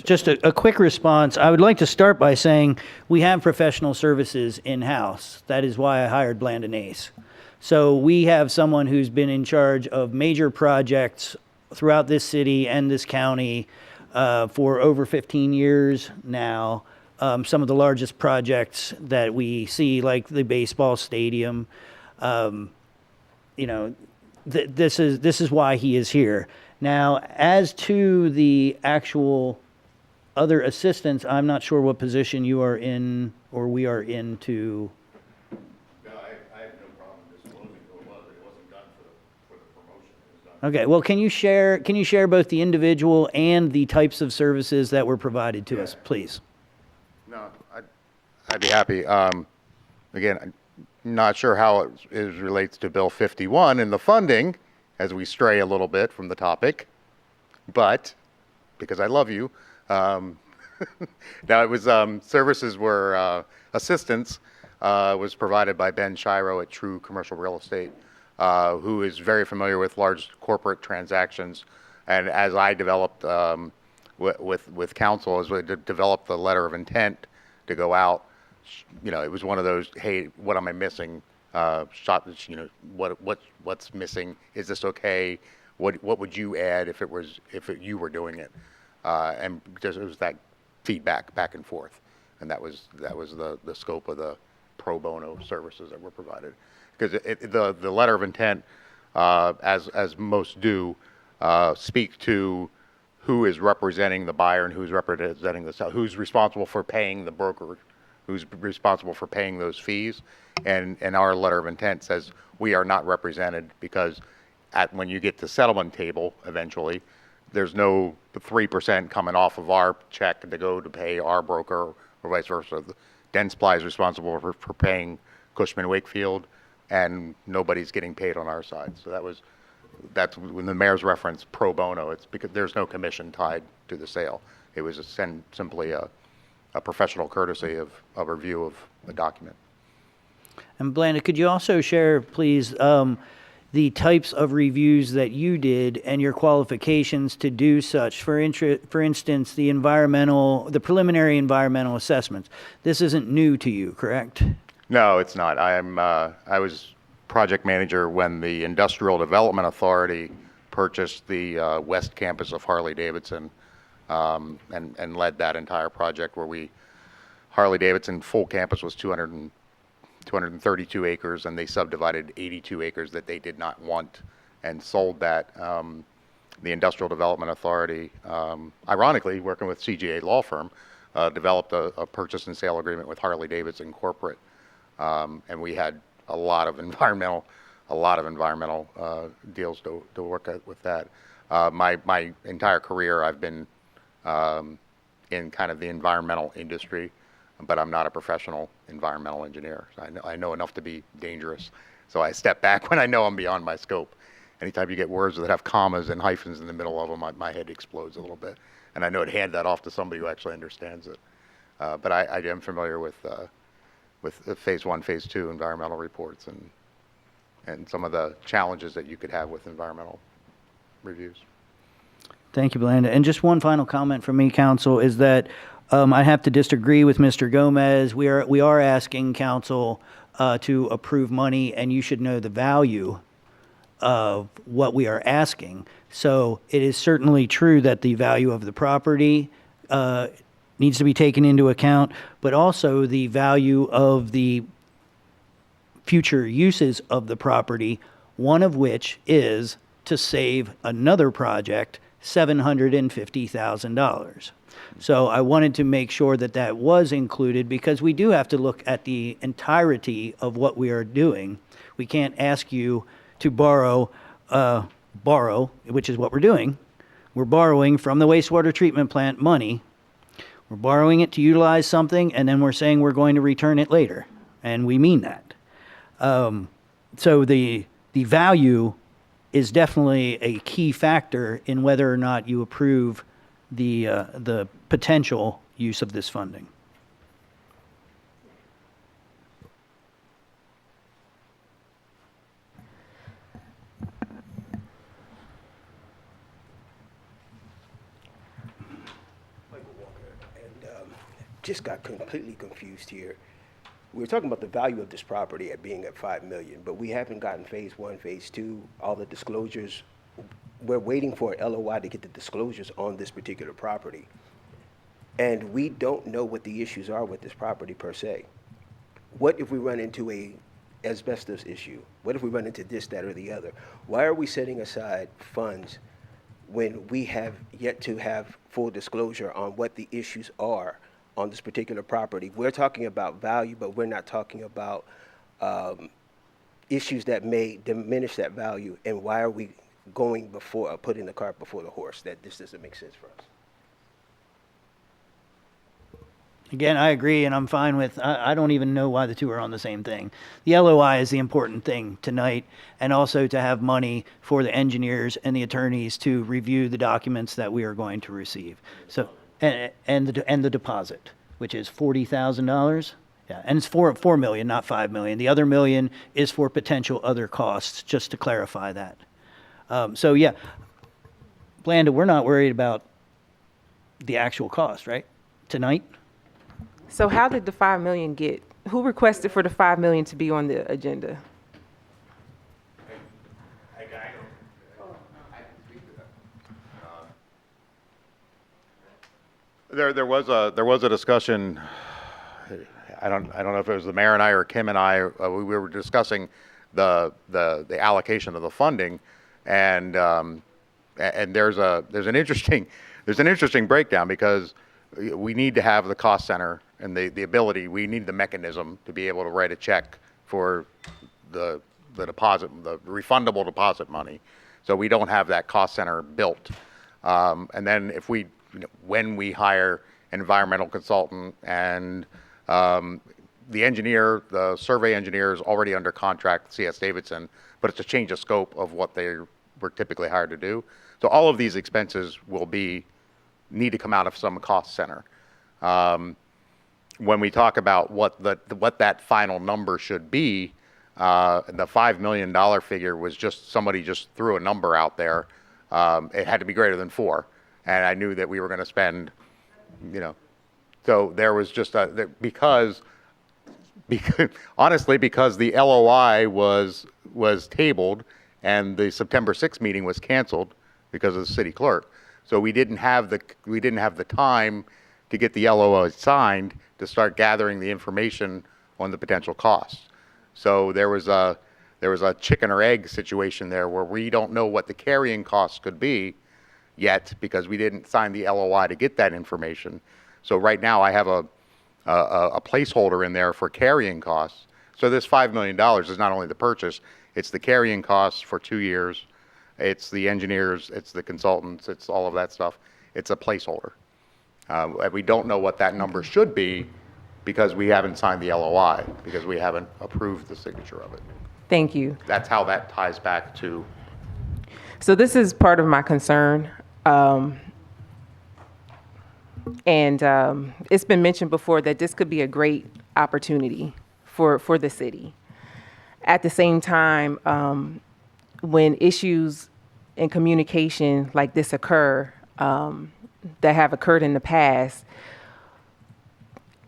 Just a quick response. I would like to start by saying we have professional services in-house. That is why I hired Bland and Ace. So we have someone who's been in charge of major projects throughout this city and this county for over 15 years now. Some of the largest projects that we see, like the baseball stadium, this is why he is here. Now, as to the actual other assistants, I'm not sure what position you are in or we are in to. No, I have no problem disclosing who it was. It wasn't done for the promotion. It was done. Okay, well, can you share both the individual and the types of services that were provided to us, please? No, I'd be happy. Again, I'm not sure how it relates to Bill 51 and the funding, as we stray a little bit from the topic, but because I love you, now it was services were assistance was provided by Ben Shiro at True Commercial Real Estate, who is very familiar with large corporate transactions, and as I developed with counsel, as we developed the letter of intent to go out, it was one of those, hey, what am I missing? What's missing? Is this okay? What would you add if you were doing it? And just, it was that feedback back and forth, and that was the scope of the pro bono services that were provided. Because the letter of intent, as most do, speak to who is representing the buyer and who's representing the seller, who's responsible for paying the broker, who's responsible for paying those fees. And our letter of intent says we are not represented because when you get to settlement table eventually, there's no 3% coming off of our check to go to pay our broker or vice versa. Densply is responsible for paying Cushman Wakefield, and nobody's getting paid on our side. So that's when the mayor's reference pro bono. It's because there's no commission tied to the sale. It was simply a professional courtesy of a review of a document. And Blanda, could you also share, please, the types of reviews that you did and your qualifications to do such? For instance, the preliminary environmental assessments. This isn't new to you, correct? No, it's not. I was project manager when the Industrial Development Authority purchased the West Campus of Harley-Davidson, and led that entire project where Harley-Davidson full campus was 232 acres, and they subdivided 82 acres that they did not want and sold that. The Industrial Development Authority, ironically, working with CGA law firm, developed a purchase and sale agreement with Harley-Davidson corporate, and we had a lot of environmental deals to work at with that. My entire career, I've been in kind of the environmental industry, but I'm not a professional environmental engineer. I know enough to be dangerous, so I step back when I know I'm beyond my scope. Anytime you get words that have commas and hyphens in the middle of them, my head explodes a little bit, and I know to hand that off to somebody who actually understands it. But I am familiar with phase 1, phase 2 environmental reports and some of the challenges that you could have with environmental reviews. Thank you, Blanda. And just one final comment from me, Council, is that I have to disagree with Mr. Gomez. We are asking Council to approve money, and you should know the value of what we are asking. So it is certainly true that the value of the property needs to be taken into account, but also the value of the future uses of the property, one of which is to save another project $750,000. So I wanted to make sure that was included, because we do have to look at the entirety of what we are doing. We can't ask you to borrow, which is what we're doing. We're borrowing from the wastewater treatment plant money. We're borrowing it to utilize something, and then we're saying we're going to return it later, and we mean that. So the value is definitely a key factor in whether or not you approve the potential use of this funding. just got completely confused here. We were talking about the value of this property at being at 5 million, but we haven't gotten phase 1, phase 2, all the disclosures. We're waiting for an LOI to get the disclosures on this particular property. And we don't know what the issues are with this property per se. What if we run into a asbestos issue? What if we run into this, that, or the other? Why are we setting aside funds when we have yet to have full disclosure on what the issues are on this particular property? We're talking about value, but we're not talking about issues that may diminish that value. And why are we going before, putting the cart before the horse? That this doesn't make sense for us. Again, I agree, and I'm fine with, I don't even know why the two are on the same thing. The LOI is the important thing tonight, and also to have money for the engineers and the attorneys to review the documents that we are going to receive. So, and the deposit, which is $40,000. Yeah, and it's 4 million, not 5 million. The other million is for potential other costs, just to clarify that. So yeah, Blanda, we're not worried about the actual cost, right? Tonight? So how did the 5 million get, who requested for the 5 million to be on the agenda? There was a discussion. I don't know if it was the mayor and I or Kim and I. We were discussing the allocation of the funding, and there's an interesting breakdown, because we need to have the cost center and the ability. We need the mechanism to be able to write a check for the deposit, the refundable deposit money. So we don't have that cost center built. And then if we, when we hire an environmental consultant and the engineer, the survey engineer is already under contract with CS Davidson, but it's a change of scope of what they were typically hired to do. So all of these expenses need to come out of some cost center. When we talk about what that final number should be, the $5 million figure was just, somebody just threw a number out there. It had to be greater than 4, and I knew that we were going to spend, so there was just because honestly, because the LOI was tabled and the September 6th meeting was canceled because of the city clerk. So we didn't have the time to get the LOI signed to start gathering the information on the potential costs. So there was a chicken or egg situation there where we don't know what the carrying costs could be yet, because we didn't sign the LOI to get that information. So right now I have a placeholder in there for carrying costs. So this $5 million is not only the purchase, it's the carrying costs for 2 years. It's the engineers, it's the consultants, it's all of that stuff. It's a placeholder. We don't know what that number should be because we haven't signed the LOI, because we haven't approved the signature of it. Thank you. That's how that ties back to. So this is part of my concern. It's been mentioned before that this could be a great opportunity for the city. At the same time, when issues in communication like this occur, that have occurred in the past,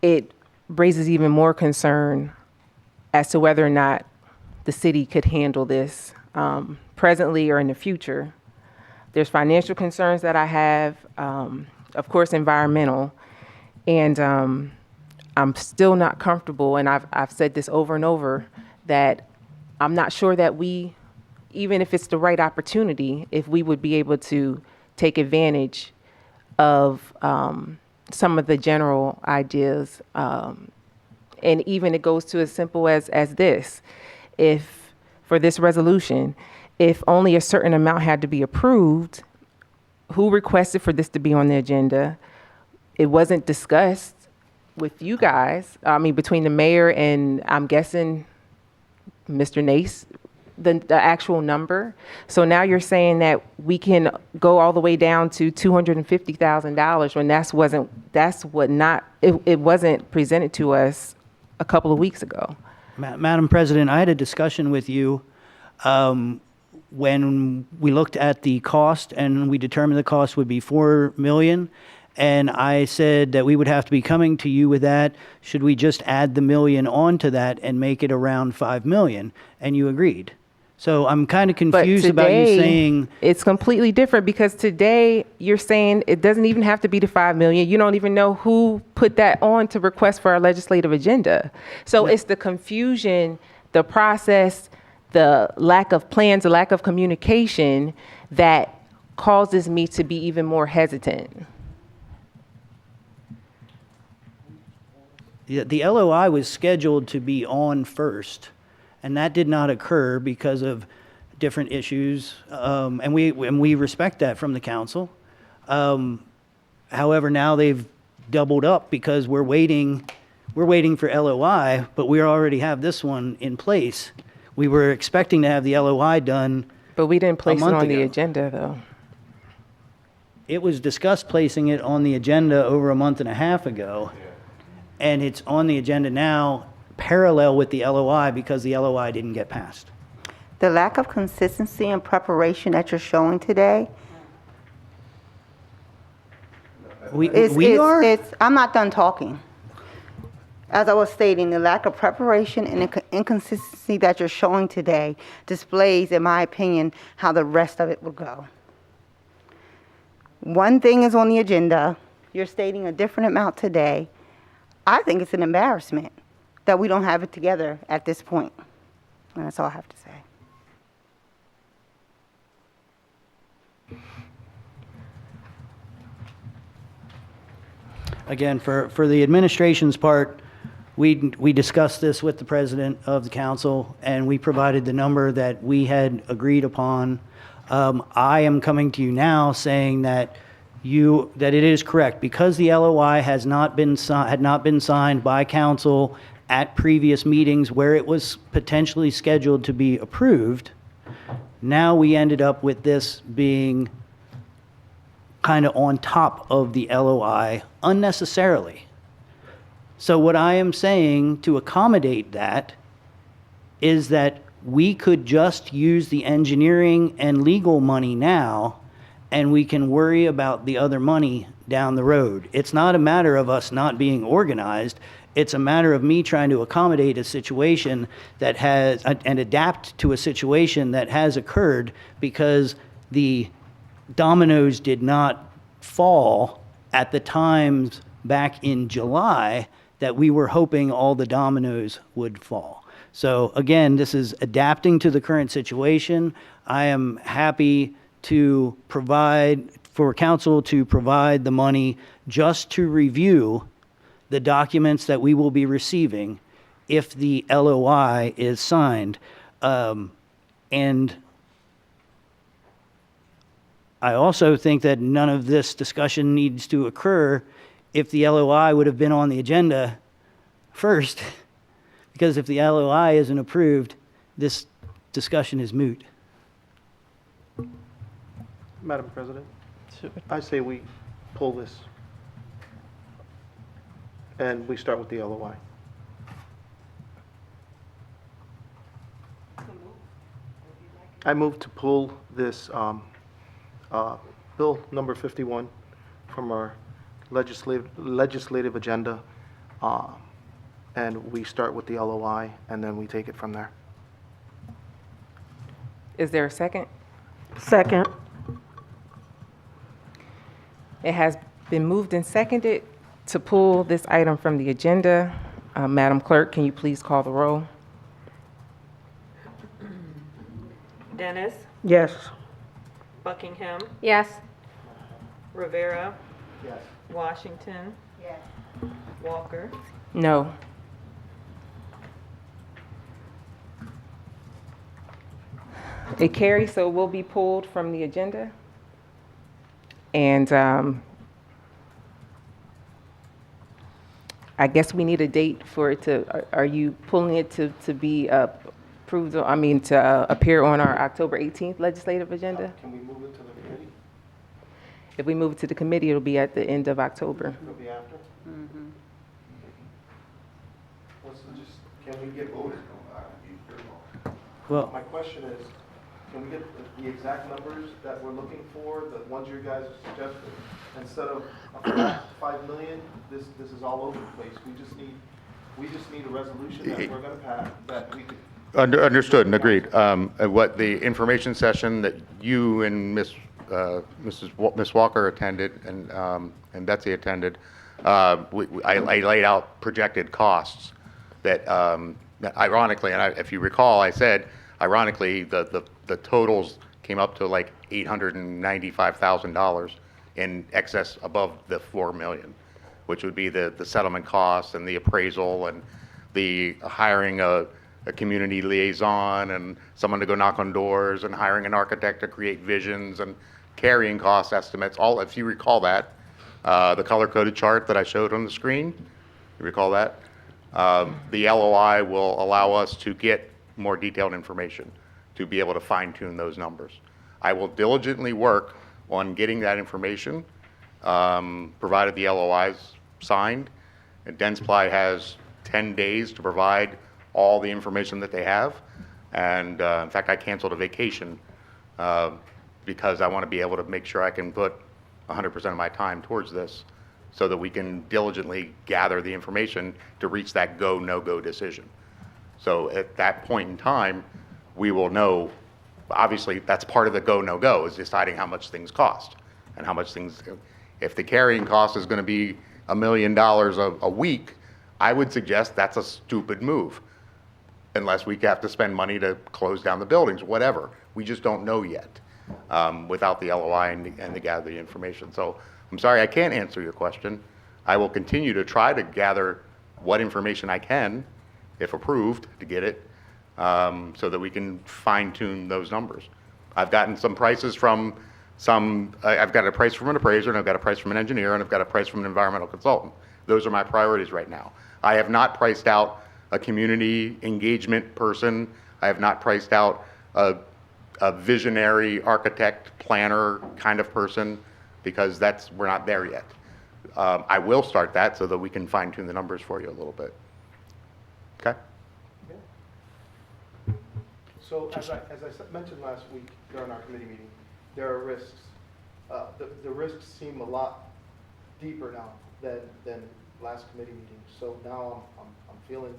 it raises even more concern as to whether or not the city could handle this presently or in the future. There's financial concerns that I have, of course, environmental, and I'm still not comfortable, and I've said this over and over, that I'm not sure that we, even if it's the right opportunity, if we would be able to take advantage of some of the general ideas. And even it goes to as simple as this. If, for this resolution, if only a certain amount had to be approved, who requested for this to be on the agenda? It wasn't discussed with you guys, between the mayor and, I'm guessing, Mr. Nace, the actual number. So now you're saying that we can go all the way down to $250,000 when it wasn't presented to us a couple of weeks ago. Madam President, I had a discussion with you when we looked at the cost, and we determined the cost would be $4 million, And I said that we would have to be coming to you with that. Should we just add the million onto that and make it around 5 million? And you agreed. So I'm kind of But confused about you today, saying, it's completely different because today you're saying it doesn't even have to be the 5 million. You don't even know who put that on to request for our legislative agenda. So it's the confusion, the process, the lack of plans, the lack of communication that causes me to be even more hesitant. the LOI was scheduled to be on first, and that did not occur because of different issues, and we respect that from the council. However, now they've doubled up because we're waiting for LOI, but we already have this one in place. We were expecting to have the LOI done. But we didn't place it month on the ago. agenda, though. It was discussed placing it on the agenda over a month and a half ago, and it's on the agenda now parallel with the LOI because the LOI didn't get passed. The lack of consistency and preparation that you're showing today, I'm not done talking. As I was stating, the lack of preparation and inconsistency that you're showing today displays, in my opinion, how the rest of it will go. One thing is on the agenda. You're stating a different amount today. I think it's an embarrassment that we don't have it together at this point. And that's all I have to say. Again, for the administration's part, we discussed this with the president of the council, and we provided the number that we had agreed upon. I am coming to you now saying that it is correct because the LOI had not been signed by council at previous meetings where it was potentially scheduled to be approved. Now we ended up with this being kind of on top of the LOI unnecessarily. So what I am saying to accommodate that is that we could just use the engineering and legal money now, and we can worry about the other money down the road. It's not a matter of us not being organized. It's a matter of me trying to accommodate a situation that has, and adapt to a situation that has occurred because the dominoes did not fall at the times back in July that we were hoping all the dominoes would fall. So again, this is adapting to the current situation. I am happy to provide, for council to provide the money just to review the documents that we will be receiving if the LOI is signed. And I also think that none of this discussion needs to occur if the LOI would have been on the agenda first, because if the LOI isn't approved, this discussion is moot. Madam President, I say we pull this and we start with the LOI. I move to pull this bill number 51 from our legislative agenda, and we start with the LOI, and then we take it from there. Is there a second? Second. It has been moved and seconded to pull this item from the agenda. Madam Clerk, can you please call the roll? Dennis, Yes. Buckingham, Yes. Rivera, Yes. Washington, Yes. Walker. No. It carries, so it will be pulled from the agenda. And I guess we need a date for it to, are you pulling it to be approved, to appear on our October 18th legislative agenda? Can we move it to the committee? If we move it to the committee, it'll be at the end of October. It'll be after? Can we get voted? Well, My question is, can we get the exact numbers that we're looking for, the ones you guys suggested? Instead of a flat 5 million, this is all over the place. We just need a resolution that we're gonna pass, that we could. Understood and agreed. What the information session that you and Miss Walker attended and Betsy attended, I laid out projected costs that ironically, and if you recall, I said ironically the totals came up to like $895,000 in excess above the 4 million, which would be the settlement costs and the appraisal and the hiring a community liaison and someone to go knock on doors and hiring an architect to create visions and carrying cost estimates. All, if you recall that, the color-coded chart that I showed on the screen, you recall that? The LOI will allow us to get more detailed information to be able to fine-tune those numbers. I will diligently work on getting that information, provided the LOI is signed. And Densply has 10 days to provide all the information that they have. And in fact, I canceled a vacation because I want to be able to make sure I can put 100% of my time towards this so that we can diligently gather the information to reach that go, no-go decision. So at that point in time, we will know, obviously that's part of the go, no-go is deciding how much things cost and how much things, if the carrying cost is going to be $1 million a week, I would suggest that's a stupid move. Unless we have to spend money to close down the buildings, whatever. We just don't know yet without the LOI and to gather the information. So I'm sorry I can't answer your question. I will continue to try to gather what information I can, if approved, to get it so that we can fine-tune those numbers. I've gotten some prices from I've got a price from an appraiser, and I've got a price from an engineer, and I've got a price from an environmental consultant. Those are my priorities right now. I have not priced out a community engagement person. I have not priced out a visionary architect, planner kind of person because we're not there yet. I will start that so that we can fine tune the numbers for you a little bit. Okay? So as I mentioned last week during our committee meeting, there are risks. The risks seem a lot deeper now than last committee meeting. So now I'm feeling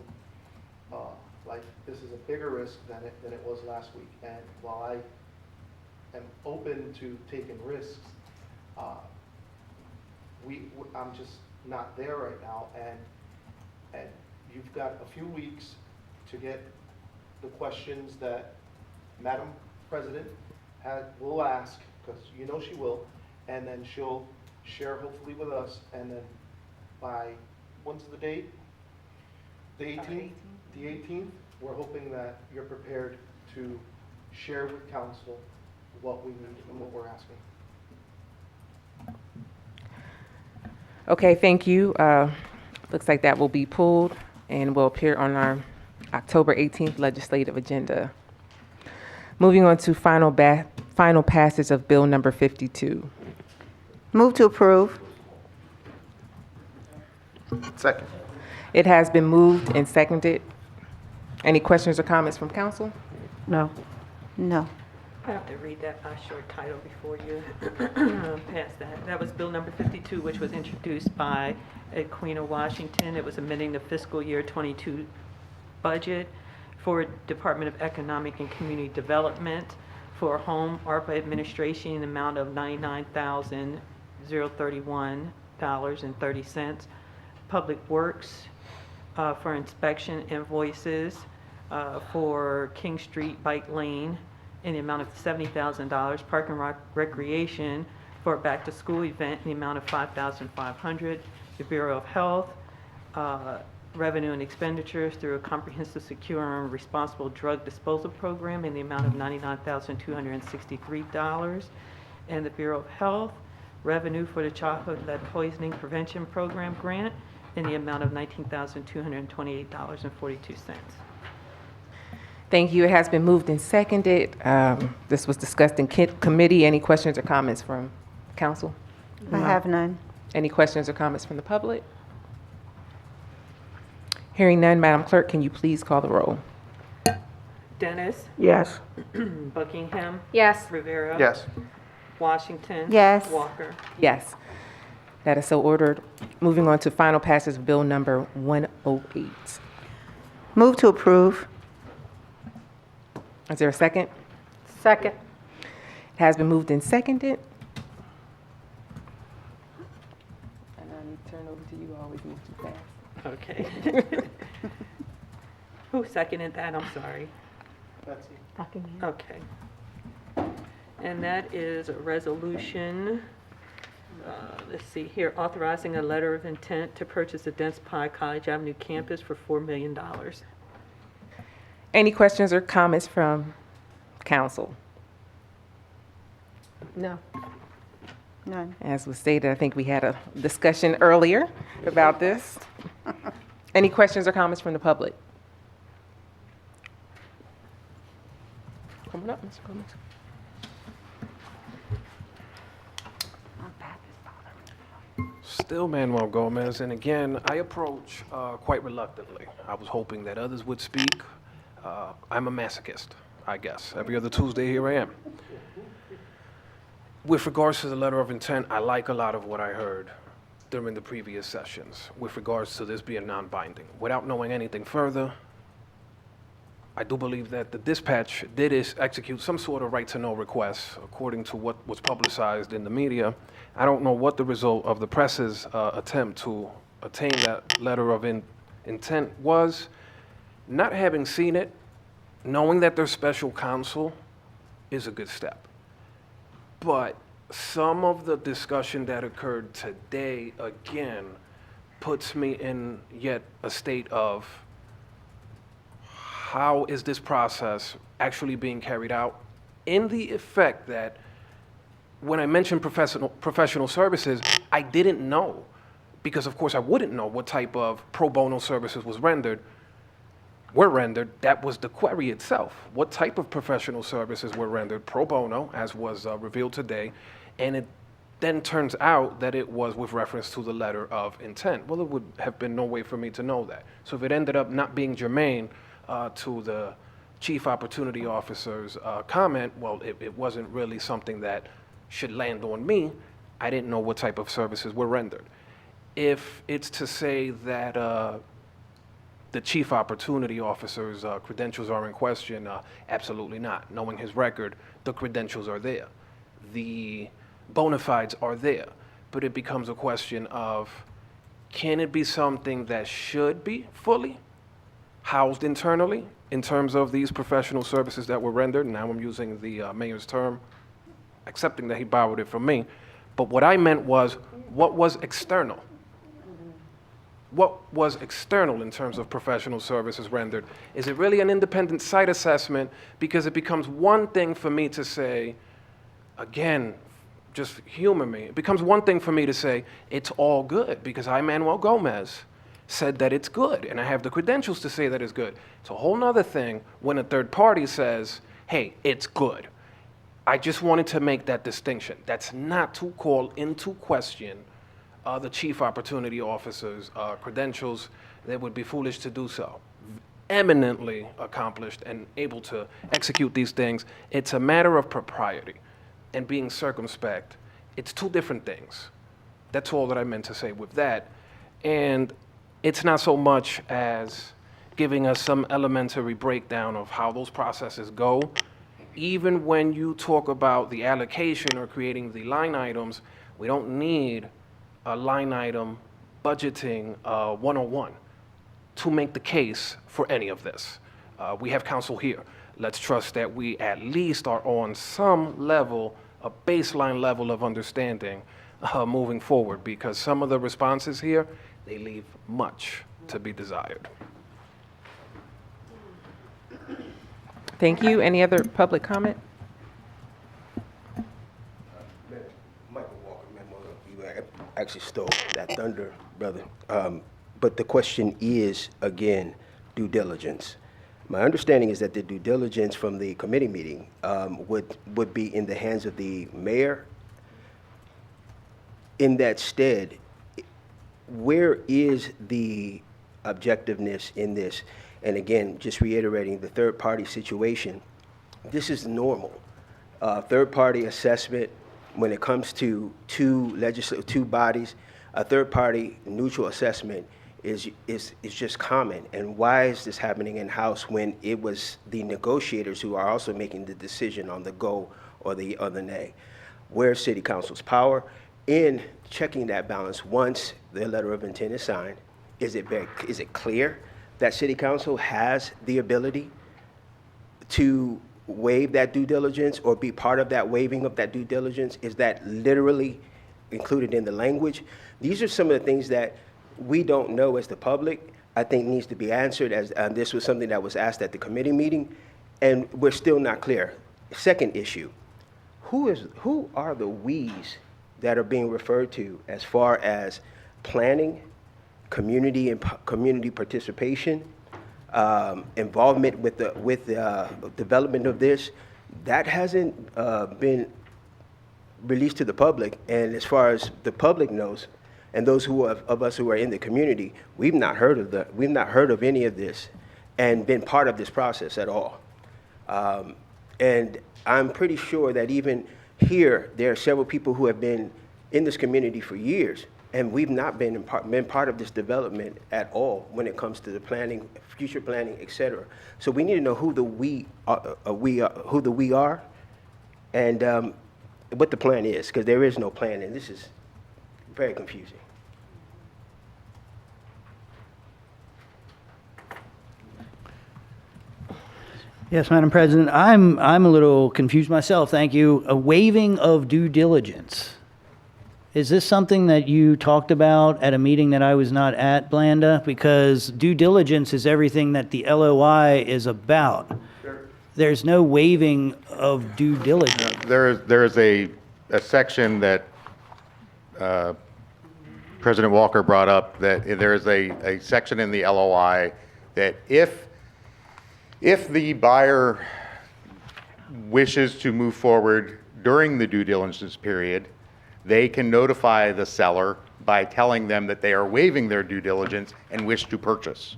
like this is a bigger risk than it was last week. And while I am open to taking risks, I'm just not there right now. And you've got a few weeks to get the questions that Madam President will ask, because you know she will, and then she'll share hopefully with us. And then by, when's the date? The 18th? The 18th, we're hoping that you're prepared to share with council what we need and what we're asking. Okay, thank you. Looks like that will be pulled and will appear on our October 18th legislative agenda. Moving on to final passage of Bill number 52. Move to approve. Second. It has been moved and seconded. Any questions or comments from council? No. No. I have to read that short title before you pass that. That was Bill number 52, which was introduced by Queen of Washington. It was amending the fiscal year 22 budget for Department of Economic and Community Development for home ARPA administration in the amount of $99,031.30. Public Works for inspection invoices for King Street Bike Lane in the amount of $70,000. Park and Recreation for a back-to-school event in the amount of $5,500. The Bureau of Health, revenue and expenditures through a comprehensive, secure, and responsible drug disposal program in the amount of $99,263. And the Bureau of Health, revenue for the childhood lead poisoning prevention program grant in the amount of $19,228.42. Thank you. It has been moved and seconded. This was discussed in committee. Any questions or comments from council? I have none. Any questions or comments from the public? Hearing none, Madam Clerk, can you please call the roll? Dennis, Yes. Buckingham, Yes. Rivera. Yes. Washington. Yes. Walker. Yes. That is so ordered. Moving on to final passage of Bill number 108. Move to approve. Is there a second? Second. It has been moved and seconded. And I need to turn over to you. I always move too fast. Okay. Who seconded that? I'm sorry. Okay. And that is a resolution, let's see here, authorizing a letter of intent to purchase the Dense Pine College Avenue campus for $4 million. Any questions or comments from council? No. None. As was stated, I think we had a discussion earlier about this. Any questions or comments from the public? Coming up, Mr. Clemens. Still Manuel Gomez, and again, I approach quite reluctantly. I was hoping that others would speak. I'm a masochist, I guess. Every other Tuesday, here I am. With regards to the letter of intent, I like a lot of what I heard during the previous sessions with regards to this being non-binding. Without knowing anything further, I do believe that the dispatch did execute some sort of right-to-know request according to what was publicized in the media. I don't know what the result of the press's attempt to attain that letter of intent was. Not having seen it, knowing that there's special counsel is a good step. But some of the discussion that occurred today, again, puts me in yet a state of how is this process actually being carried out, in the effect that when I mentioned professional services, I didn't know, because of course I wouldn't know what type of pro bono services were rendered. That was the query itself. What type of professional services were rendered pro bono, as was revealed today, and it then turns out that it was with reference to the letter of intent. Well, it would have been no way for me to know that. So if it ended up not being germane to the Chief Opportunity Officer's comment, well, it wasn't really something that should land on me. I didn't know what type of services were rendered. If it's to say that the Chief Opportunity Officer's credentials are in question, absolutely not. Knowing his record, the credentials are there. The bona fides are there. But it becomes a question of, can it be something that should be fully housed internally in terms of these professional services that were rendered? Now I'm using the mayor's term, accepting that he borrowed it from me. But what I meant was, what was external? What was external in terms of professional services rendered? Is it really an independent site assessment? Because it becomes one thing for me to say, again, just humor me. It becomes one thing for me to say, it's all good, because I, Manuel Gomez, said that it's good, and I have the credentials to say that it's good. It's a whole nother thing when a third party says, hey, it's good. I just wanted to make that distinction. That's not to call into question the Chief Opportunity Officer's credentials. They would be foolish to do so. Eminently accomplished and able to execute these things. It's a matter of propriety and being circumspect. It's two different things. That's all that I meant to say with that. And it's not so much as giving us some elementary breakdown of how those processes go. Even when you talk about the allocation or creating the line items, we don't need a line item budgeting 101 to make the case for any of this. We have counsel here. Let's trust that we at least are on some level, a baseline level of understanding moving forward, because some of the responses here, they leave much to be desired. Thank you. Any other public comment? Michael Walker, you actually stole that thunder, brother. But the question is, again, due diligence. My understanding is that the due diligence from the committee meeting would be in the hands of the mayor. In that stead, where is the objectiveness in this. And again, just reiterating the third-party situation, this is normal. Third-party assessment, when it comes to two bodies, a third-party neutral assessment is just common. And why is this happening in-house when it was the negotiators who are also making the decision on the go or the nay? Where's City Council's power in checking that balance once the letter of intent is signed? Is it clear that City Council has the ability to waive that due diligence or be part of that waiving of that due diligence? Is that literally included in the language? These are some of the things that we don't know as the public, I think needs to be answered, as this was something that was asked at the committee meeting, and we're still not clear. Second issue, who are the we's that are being referred to as far as planning, community and community participation, involvement with the development of this? That hasn't been released to the public, and as far as the public knows, and those of us who are in the community, we've not heard of any of this, and been part of this process at all. And I'm pretty sure that even here, there are several people who have been in this community for years, and we've not been part of this development at all when it comes to the planning, future planning, et cetera. So we need to know who the we are, and what the plan is, because there is no plan, and this is very confusing. Yes, Madam President, I'm a little confused myself. Thank you. A waiving of due diligence. Is this something that you talked about at a meeting that I was not at, Blanda? Because due diligence is everything that the LOI is about. Sure. There's no waiving of due diligence. There is a section that President Walker brought up, that there is a section in the LOI that if the buyer wishes to move forward during the due diligence period, they can notify the seller by telling them that they are waiving their due diligence and wish to purchase.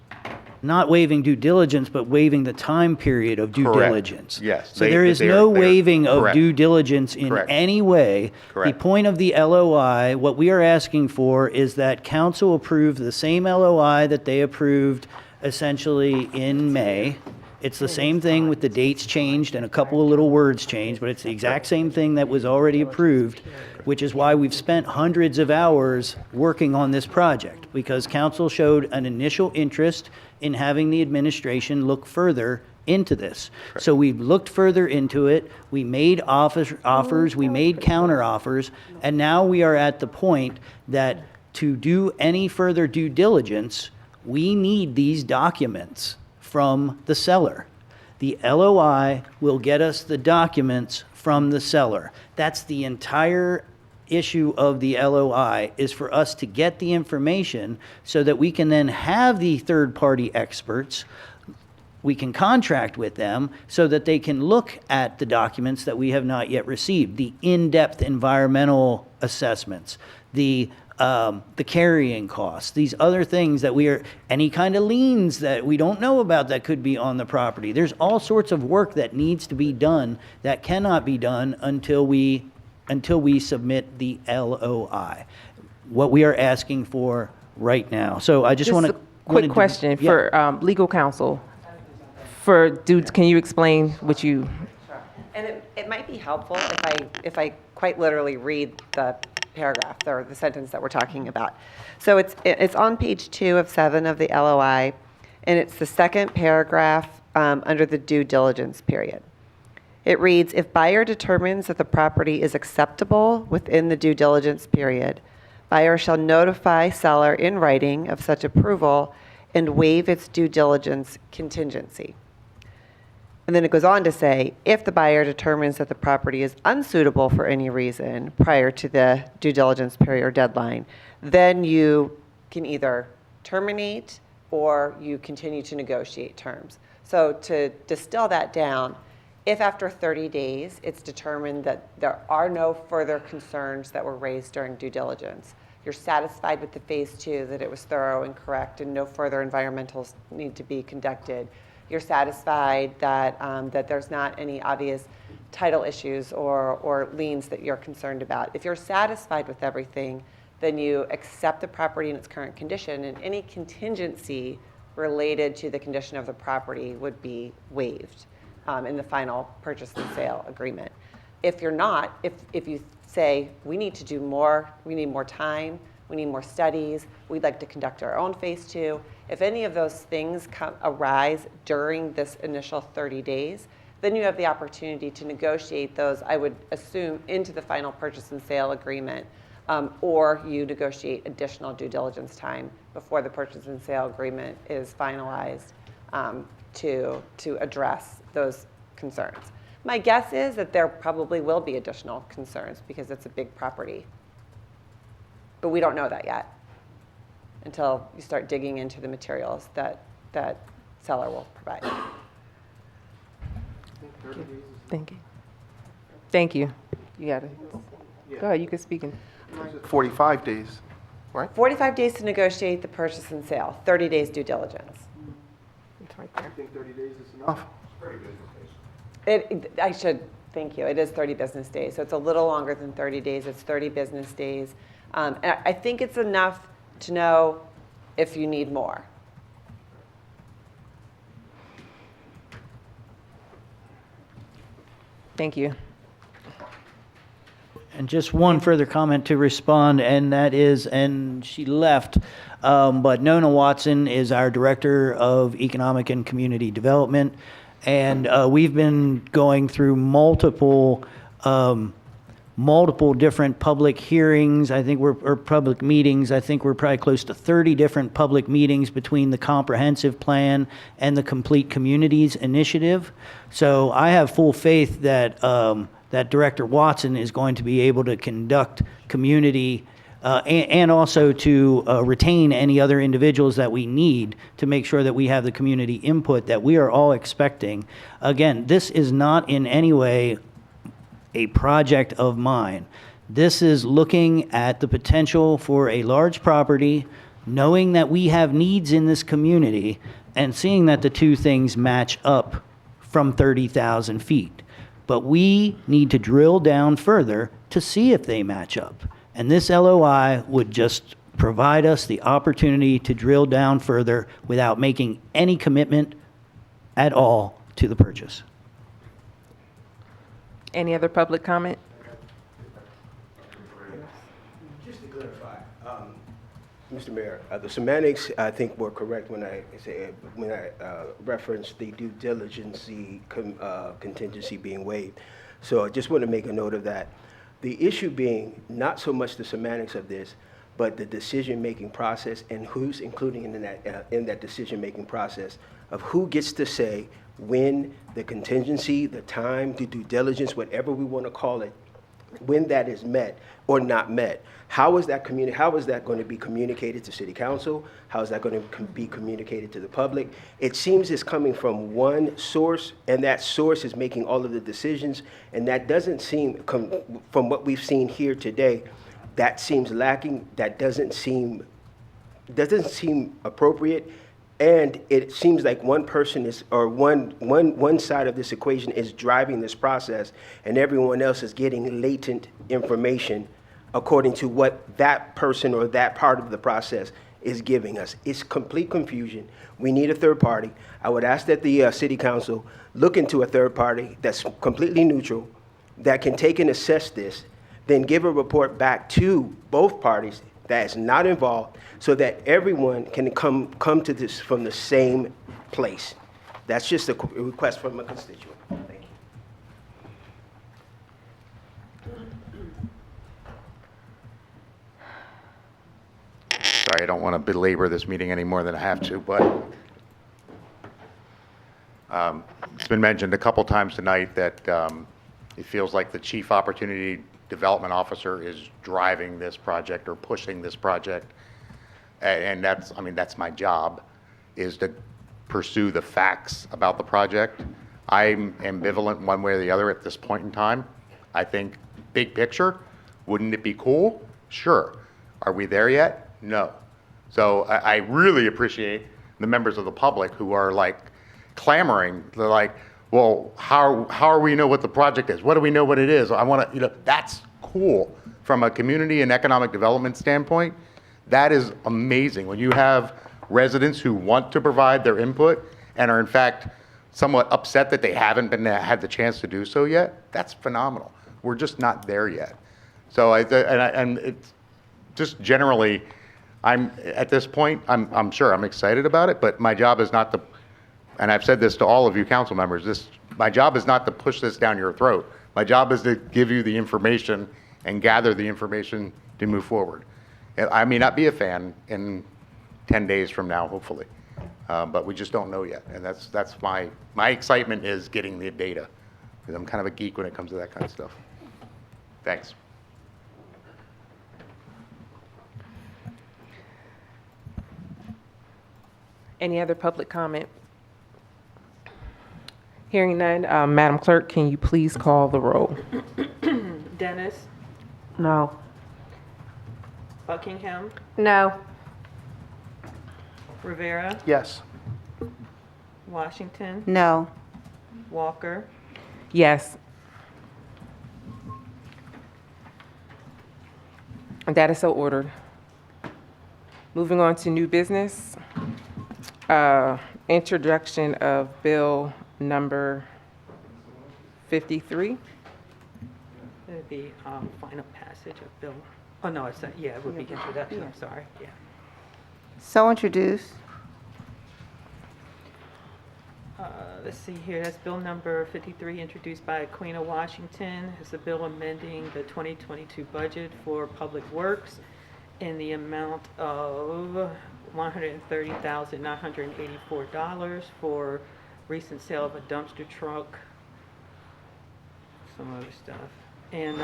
Not waiving due diligence, but waiving the time period of due Correct. diligence. Yes. So there is no waiving of correct. due diligence in Correct. any way. Correct. The point of the LOI, what we are asking for is that council approve the same LOI that they approved essentially in May. It's the same thing with the dates changed and a couple of little words changed, but it's the exact same thing that was already approved, which is why we've spent hundreds of hours working on this project, because council showed an initial interest in having the administration look further into this. So we've looked further into it, we made offers, we made counter offers, and now we are at the point that to do any further due diligence, we need these documents from the seller. The LOI will get us the documents from the seller. That's the entire issue of the LOI, is for us to get the information so that we can then have the third-party experts. We can contract with them so that they can look at the documents that we have not yet received, the in-depth environmental assessments, the carrying costs, these other things that any kind of liens that we don't know about that could be on the property. There's all sorts of work that needs to be done that cannot be done until we submit the LOI. What we are asking for right now. So I just want to... Quick question for legal counsel. Can you explain what you... And it might be helpful if I quite literally read the paragraph or the sentence that we're talking about. So it's on page 2 of 7 of the LOI, and it's the second paragraph under the due diligence period. It reads, if buyer determines that the property is acceptable within the due diligence period, buyer shall notify seller in writing of such approval and waive its due diligence contingency. And then it goes on to say, if the buyer determines that the property is unsuitable for any reason prior to the due diligence period or deadline, then you can either terminate or you continue to negotiate terms. So to distill that down, if after 30 days it's determined that there are no further concerns that were raised during due diligence, you're satisfied with the phase 2, that it was thorough and correct and no further environmentals need to be conducted. You're satisfied that, that there's not any obvious title issues or liens that you're concerned about. If you're satisfied with everything, then you accept the property in its current condition, and any contingency related to the condition of the property would be waived in the final purchase and sale agreement. If you're not, if you say, we need to do more, we need more time, we need more studies, we'd like to conduct our own phase 2, if any of those things arise during this initial 30 days, then you have the opportunity to negotiate those, I would assume, into the final purchase and sale agreement, or you negotiate additional due diligence time before the purchase and sale agreement is finalized to address those concerns. My guess is that there probably will be additional concerns because it's a big property. But we don't know that yet until you start digging into the materials that seller will provide. Thank you. Thank you. You got it. Go ahead, you can speak. 45 days, right? 45 days to negotiate the purchase and sale, 30 days due diligence. It's right there. I think 30 days is enough. Thank you. It is 30 business days, so it's a little longer than 30 days. It's 30 business days. And I think it's enough to know if you need more. Thank you. And just one further comment to respond, and that is, and she left, but Nona Watson is our Director of Economic and Community Development, and we've been going through multiple different public hearings. Or public meetings. I think we're probably close to 30 different public meetings between the comprehensive plan and the Complete Communities initiative. So I have full faith that that Director Watson is going to be able to conduct community and also to retain any other individuals that we need to make sure that we have the community input that we are all expecting. Again, this is not in any way a project of mine. This is looking at the potential for a large property, knowing that we have needs in this community, and seeing that the two things match up from 30,000 feet. But we need to drill down further to see if they match up. And this LOI would just provide us the opportunity to drill down further without making any commitment at all to the purchase. Any other public comment? Just to clarify, Mr. Mayor, the semantics I think were correct when I referenced the due diligence contingency being waived. So I just want to make a note of that. The issue being not so much the semantics of this, but the decision-making process and who's including in that decision-making process of who gets to say when the contingency, the time, the due diligence, whatever we want to call it, when that is met or not met. How is that going to be communicated to City Council? How is that going to be communicated to the public? It seems it's coming from one source, and that source is making all of the decisions, and that doesn't seem, from what we've seen here today, that seems lacking. That doesn't seem appropriate. And it seems like one person is, or one side of this equation is driving this process, and everyone else is getting latent information according to what that person or that part of the process is giving us. It's complete confusion. We need a third party. I would ask that the City Council look into a third party that's completely neutral, that can take and assess this, then give a report back to both parties that is not involved, so that everyone can come to this from the same place. That's just a request from a constituent. Thank you. Sorry, I don't want to belabor this meeting any more than I have to, but it's been mentioned a couple times tonight that it feels like the Chief Opportunity Development Officer is driving this project or pushing this project. And that's my job, is to pursue the facts about the project. I'm ambivalent one way or the other at this point in time. I think big picture, wouldn't it be cool? Sure. Are we there yet? No. So I really appreciate the members of the public who are like clamoring. They're like, well, how are we know what the project is? What do we know what it is? I want to, that's cool. From a community and economic development standpoint, that is amazing. When you have residents who want to provide their input and are in fact somewhat upset that they haven't had the chance to do so yet, that's phenomenal. We're just not there yet. So and it's just generally, I'm at this point, I'm sure I'm excited about it, but my job is not to, and I've said this to all of you council members, my job is not to push this down your throat. My job is to give you the information and gather the information to move forward. I may not be a fan in 10 days from now, hopefully, but we just don't know yet. And that's my excitement is getting the data, because I'm kind of a geek when it comes to that kind of stuff. Thanks. Any other public comment? Hearing none, Madam Clerk, can you please call the roll? Dennis, No. Buckingham, No. Rivera, Yes. Washington, No. Walker, Yes. That is so ordered. Moving on to new business. Introduction of bill number 53. it would be final passage of bill. Oh, no, it's, yeah, it would be introduction, I'm sorry, yeah. So introduced. Let's see here, that's bill number 53, introduced by Queen of Washington. It's a bill amending the 2022 budget for Public Works in the amount of $130,984 for recent sale of a dumpster truck, some other stuff. And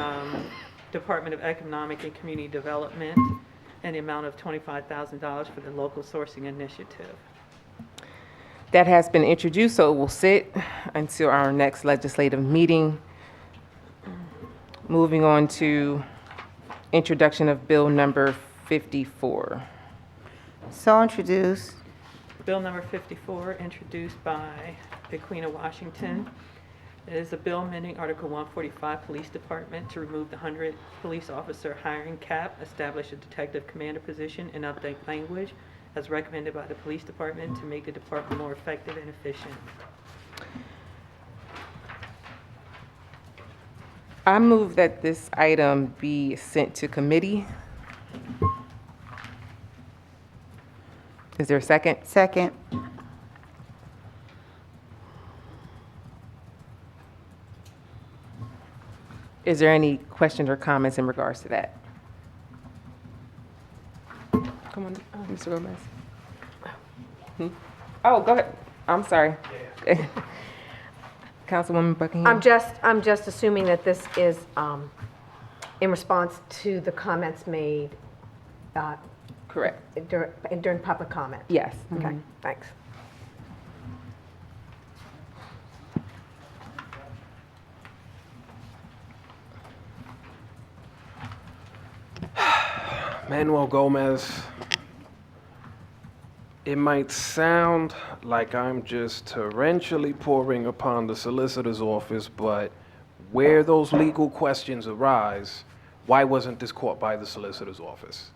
Department of Economic and Community Development in the amount of $25,000 for the local sourcing initiative. That has been introduced, so it will sit until our next legislative meeting. Moving on to introduction of bill number 54. So introduced. Bill number 54, introduced by the Queen of Washington. It is a bill amending Article 145 Police Department to remove the 100 police officer hiring cap, establish a detective commander position, and update language as recommended by the police department to make the department more effective and efficient. I move that this item be sent to committee. Is there a second? Second. Is there any questions or comments in regards to that? Come on, Mr. Gomez. Oh, go ahead. I'm sorry. Councilwoman Buckingham. I'm just assuming that this is in response to the comments made Correct. during public comment. Yes. Okay, thanks. Manuel Gomez, it might sound like I'm just torrentially pouring upon the solicitor's office, but where those legal questions arise, why wasn't this caught by the solicitor's office?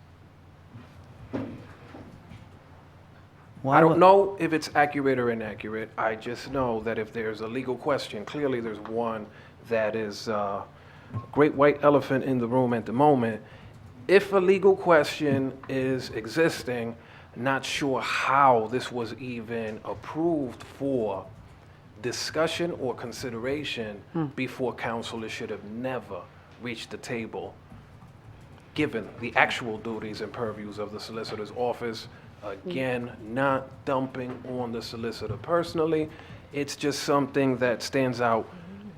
I don't know if it's accurate or inaccurate. I just know that if there's a legal question, clearly there's one that is a great white elephant in the room at the moment. If a legal question is existing, not sure how this was even approved for discussion or consideration before council, it should have never reached the table, given the actual duties and purviews of the solicitor's office. Again, not dumping on the solicitor personally. It's just something that stands out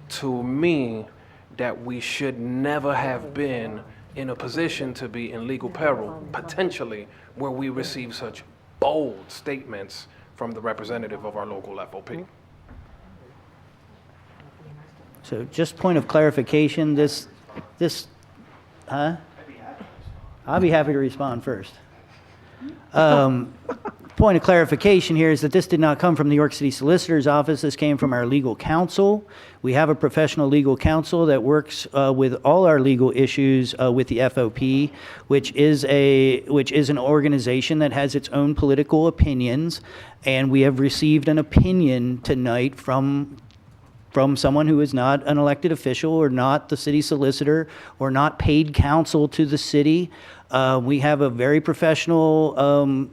to me that we should never have been in a position to be in legal peril, potentially, where we receive such bold statements from the representative of our local FOP. So just point of clarification, this, huh? I'll be happy to respond first. Point of clarification here is that this did not come from the York City Solicitor's Office. This came from our legal counsel. We have a professional legal counsel that works with all our legal issues with the FOP, which is an organization that has its own political opinions, and we have received an opinion tonight from someone who is not an elected official or not the city solicitor or not paid counsel to the city. We have a very professional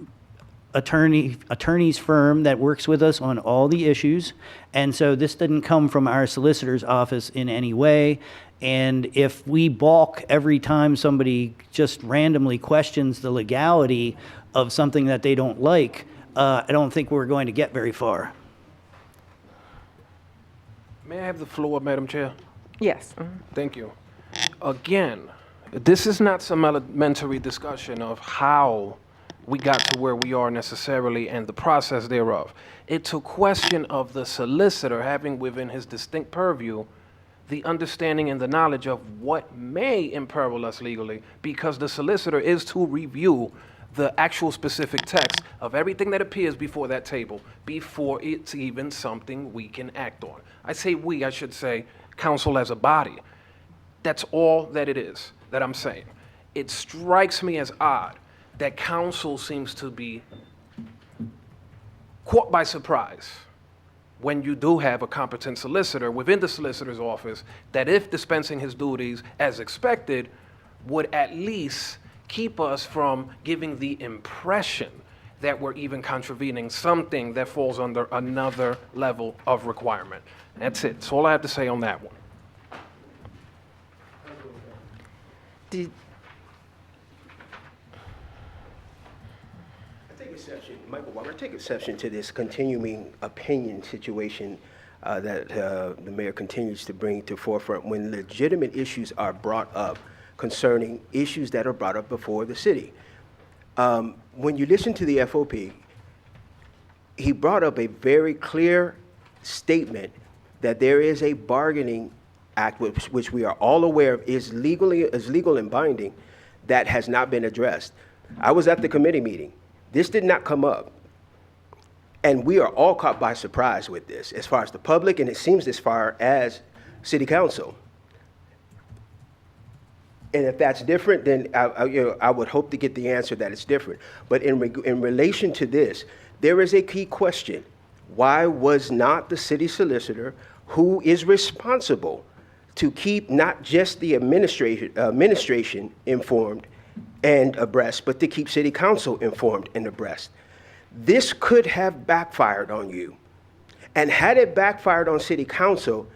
attorney's firm that works with us on all the issues. And so this didn't come from our solicitor's office in any way. And if we balk every time somebody just randomly questions the legality of something that they don't like, I don't think we're going to get very far. May I have the floor, Madam Chair? Yes. Thank you. Again, this is not some elementary discussion of how we got to where we are necessarily and the process thereof. It's a question of the solicitor having within his distinct purview the understanding and the knowledge of what may imperil us legally, because the solicitor is to review the actual specific text of everything that appears before that table before it's even something we can act on. I should say council as a body. That's all that it is that I'm saying. It strikes me as odd that council seems to be caught by surprise when you do have a competent solicitor within the solicitor's office that, if dispensing his duties as expected, would at least keep us from giving the impression that we're even contravening something that falls under another level of requirement. That's it. That's all I have to say on that one. Michael Walker, I take exception to this continuing opinion situation that the mayor continues to bring to forefront when legitimate issues are brought up concerning issues that are brought up before the city. When you listen to the FOP, he brought up a very clear statement that there is a bargaining act which we are all aware of is legal and binding that has not been addressed. I was at the committee meeting. This did not come up. And we are all caught by surprise with this, as far as the public, and it seems as far as city council. And if that's different, then I would hope to get the answer that it's different. But in relation to this, there is a key question. Why was not the city solicitor, who is responsible to keep not just the administration informed and abreast, but to keep city council informed and abreast? This could have backfired on you. And had it backfired on city council,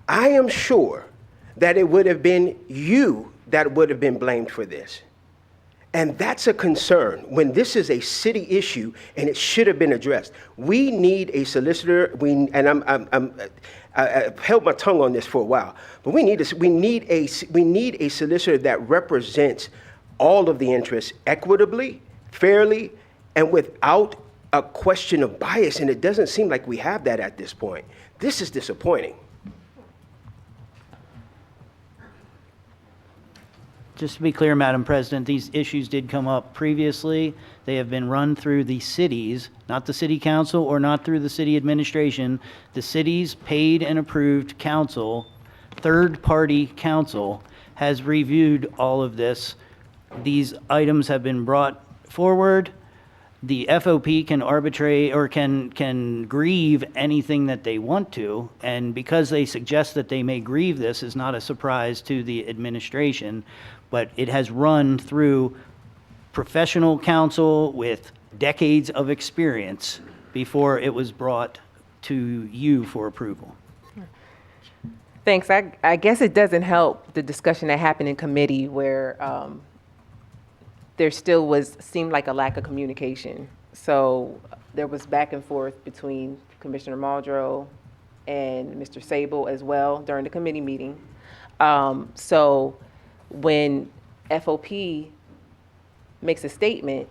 I am sure that it would have been you that would have been blamed for this. And that's a concern when this is a city issue and it should have been addressed. We need a solicitor. I've held my tongue on this for a while, but we need a solicitor that represents all of the interests equitably, fairly, and without a question of bias. And it doesn't seem like we have that at this point. This is disappointing. Just to be clear, Madam President, these issues did come up previously. They have been run through the cities, not the city council or not through the city administration. The city's paid and approved council, third-party council, has reviewed all of this. These items have been brought forward. The FOP can arbitrate or can grieve anything that they want to, and because they suggest that they may grieve this is not a surprise to the administration, but it has run through professional counsel with decades of experience before it was brought to you for approval. Thanks. I guess it doesn't help the discussion that happened in committee where there still seemed like a lack of communication. So there was back and forth between Commissioner Muldrow and Mr. Sable as well during the committee meeting. So when FOP makes a statement,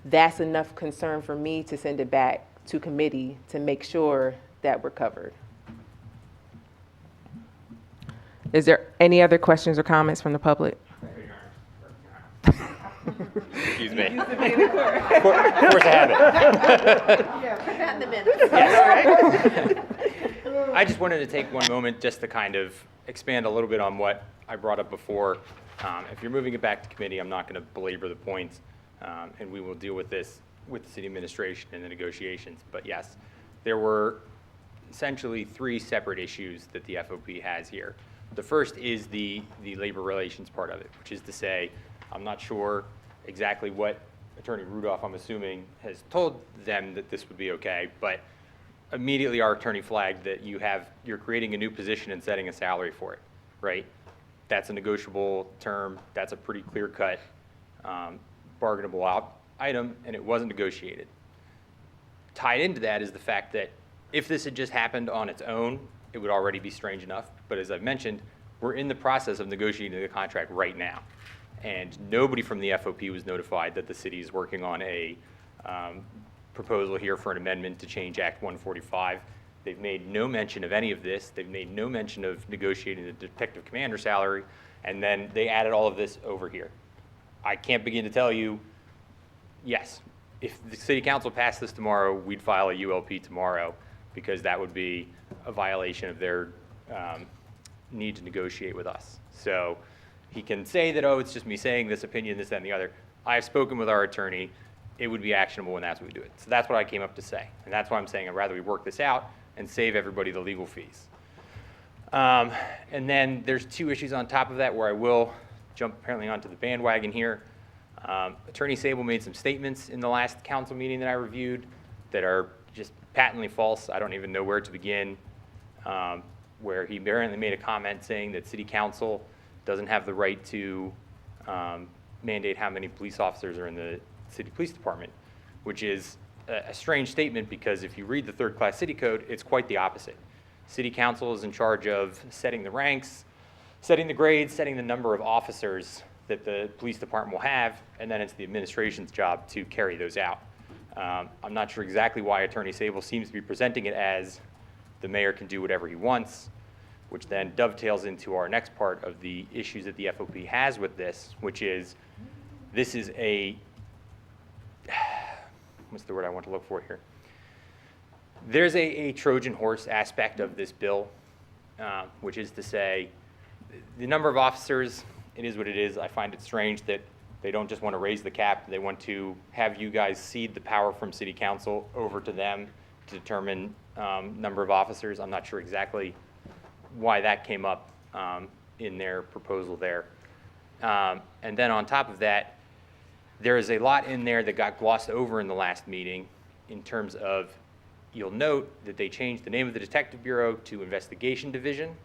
that's enough concern for me to send it back to committee to make sure that we're covered. Is there any other questions or comments from the public? Excuse me. Force a habit. Yeah, put that in the minutes. Yes. I just wanted to take one moment just to kind of expand a little bit on what I brought up before. If you're moving it back to committee, I'm not going to belabor the points, and we will deal with this with the city administration in the negotiations. But yes, there were essentially 3 separate issues that the FOP has here. The first is the labor relations part of it, which is to say, I'm not sure exactly what Attorney Rudolph, I'm assuming, has told them that this would be okay, but immediately our attorney flagged that you're creating a new position and setting a salary for it, right? That's a negotiable term. That's a pretty clear-cut, bargainable item, and it wasn't negotiated. Tied into that is the fact that if this had just happened on its own, it would already be strange enough. But as I've mentioned, we're in the process of negotiating the contract right now. And nobody from the FOP was notified that the city is working on a proposal here for an amendment to change Act 145. They've made no mention of any of this. They've made no mention of negotiating the detective commander salary. And then they added all of this over here. I can't begin to tell you, yes, if the city council passed this tomorrow, we'd file a ULP tomorrow, because that would be a violation of their need to negotiate with us. So he can say that, oh, it's just me saying this opinion, this, that, and the other. I've spoken with our attorney. It would be actionable, and that's what we do it. So that's what I came up to say. And that's why I'm saying I'd rather we work this out and save everybody the legal fees. And then there's 2 issues on top of that where I will jump apparently onto the bandwagon here. Attorney Sable made some statements in the last council meeting that I reviewed that are just patently false. I don't even know where to begin, where he apparently made a comment saying that city council doesn't have the right to mandate how many police officers are in the city police department, which is a strange statement, because if you read the 3rd class city code, it's quite the opposite. City council is in charge of setting the ranks, setting the grades, setting the number of officers that the police department will have, and then it's the administration's job to carry those out. I'm not sure exactly why Attorney Sable seems to be presenting it as the mayor can do whatever he wants, which then dovetails into our next part of the issues that the FOP has with this, which is this is a, what's the word I want to look for here? There's a Trojan horse aspect of this bill, which is to say the number of officers, it is what it is. I find it strange that they don't just want to raise the cap. They want to have you guys cede the power from city council over to them to determine number of officers. I'm not sure exactly why that came up in their proposal there. And then on top of that, there is a lot in there that got glossed over in the last meeting in terms of, you'll note that they changed the name of the Detective Bureau to Investigation Division.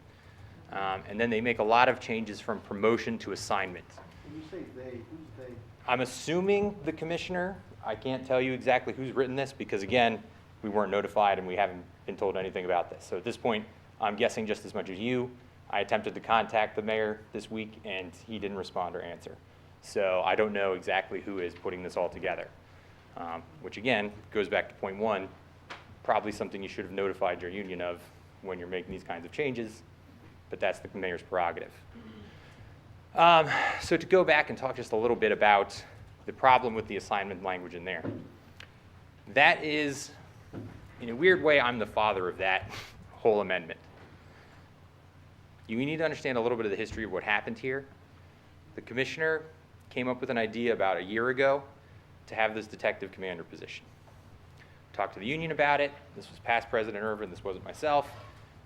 And then they make a lot of changes from promotion to assignment. When you say they, who's they? I'm assuming the commissioner. I can't tell you exactly who's written this because, again, we weren't notified and we haven't been told anything about this. So at this point, I'm guessing just as much as you. I attempted to contact the mayor this week and he didn't respond or answer. So I don't know exactly who is putting this all together, which again goes back to point 1, probably something you should have notified your union of when you're making these kinds of changes, but that's the mayor's prerogative. So to go back and talk just a little bit about the problem with the assignment language in there. That is, in a weird way, I'm the father of that whole amendment. You need to understand a little bit of the history of what happened here. The commissioner came up with an idea about a year ago to have this detective commander position. Talked to the union about it. This was past President Irvin. This wasn't myself.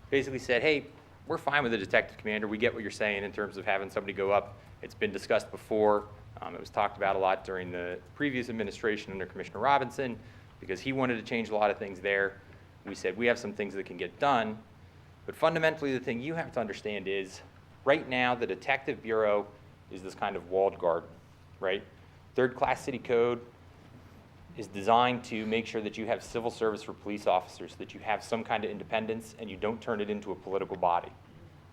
Basically said, hey, we're fine with the detective commander. We get what you're saying in terms of having somebody go up. It's been discussed before. It was talked about a lot during the previous administration under Commissioner Robinson because he wanted to change a lot of things there. We said we have some things that can get done. But fundamentally, the thing you have to understand is right now the Detective Bureau is this kind of walled garden, right? 3rd class city code is designed to make sure that you have civil service for police officers, that you have some kind of independence and you don't turn it into a political body,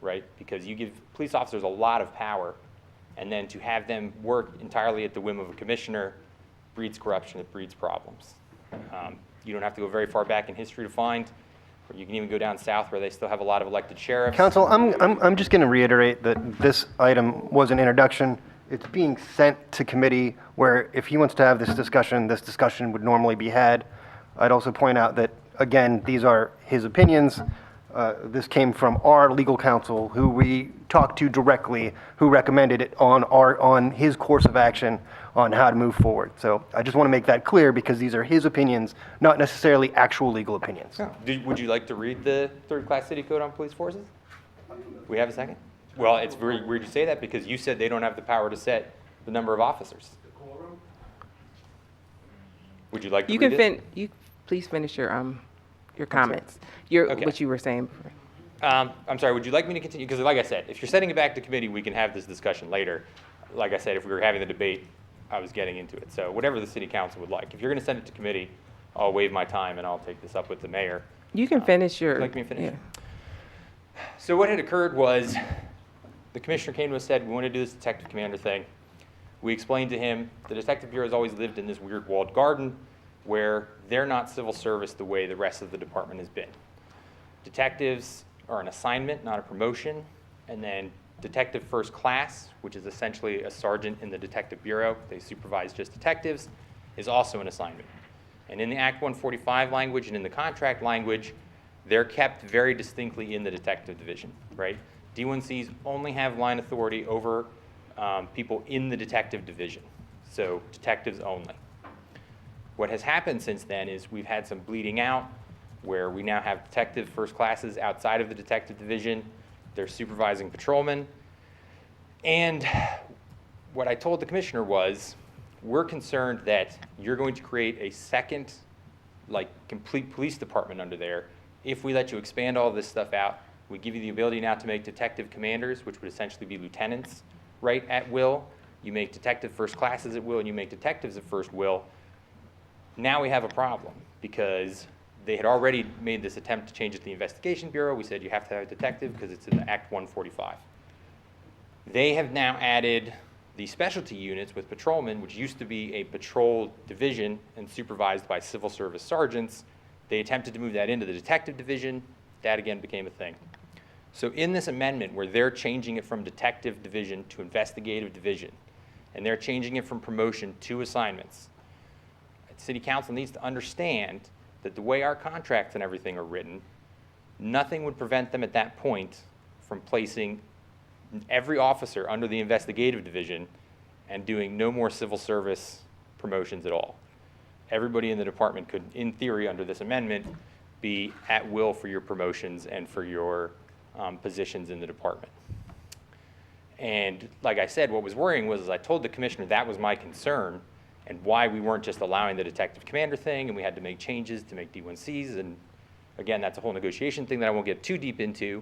right? Because you give police officers a lot of power, and then to have them work entirely at the whim of a commissioner breeds corruption, it breeds problems. You don't have to go very far back in history to find, or you can even go down south where they still have a lot of elected sheriffs. Council, I'm just going to reiterate that this item was an introduction it's being sent to committee where if he wants to have this discussion would normally be had. I'd also point out that, again, these are his opinions. This came from our legal counsel, who we talked to directly, who recommended it on his course of action on how to move forward. So I just want to make that clear because these are his opinions, not necessarily actual legal opinions. Would you like to read the third-class city code on police forces? We have a second? Well, it's very weird you say that because you said they don't have the power to set the number of officers. Would you like to You read can it? please finish your comments. What you were saying. I'm sorry, would you like me to continue? Because like I said, if you're sending it back to committee, we can have this discussion later. Like I said, if we were having the debate, I was getting into it. So whatever the city council would like. If you're going to send it to committee, I'll waive my time and I'll take this up with the mayor. You can finish your. Would you like me to finish? Yeah. So what had occurred was the commissioner came to us and said, we want to do this detective commander thing. We explained to him the detective bureau has always lived in this weird walled garden where they're not civil service the way the rest of the department has been. Detectives are an assignment, not a promotion, and then detective first class, which is essentially a sergeant in the detective bureau, they supervise just detectives, is also an assignment. And in the Act 145 language and in the contract language, they're kept very distinctly in the detective division, right? D1Cs only have line authority over people in the detective division, so detectives only. What has happened since then is we've had some bleeding out where we now have detective first classes outside of the detective division. They're supervising patrolmen. And what I told the commissioner was, we're concerned that you're going to create a second, complete police department under there. If we let you expand all this stuff out, we give you the ability now to make detective commanders, which would essentially be lieutenants, right, at will. You make detective first classes at will, and you make detectives at first will. Now we have a problem because they had already made this attempt to change it to the investigation bureau. We said you have to have a detective because it's in the Act 145. They have now added the specialty units with patrolmen, which used to be a patrol division and supervised by civil service sergeants. They attempted to move that into the detective division. That again became a thing. So in this amendment where they're changing it from detective division to investigative division, and they're changing it from promotion to assignments, City Council needs to understand that the way our contracts and everything are written, nothing would prevent them at that point from placing every officer under the investigative division and doing no more civil service promotions at all. Everybody in the department could, in theory, under this amendment, be at will for your promotions and for your positions in the department. And like I said, what was worrying was, as I told the commissioner, that was my concern, and why we weren't just allowing the detective commander thing, and we had to make changes to make D1Cs, and again, that's a whole negotiation thing that I won't get too deep into.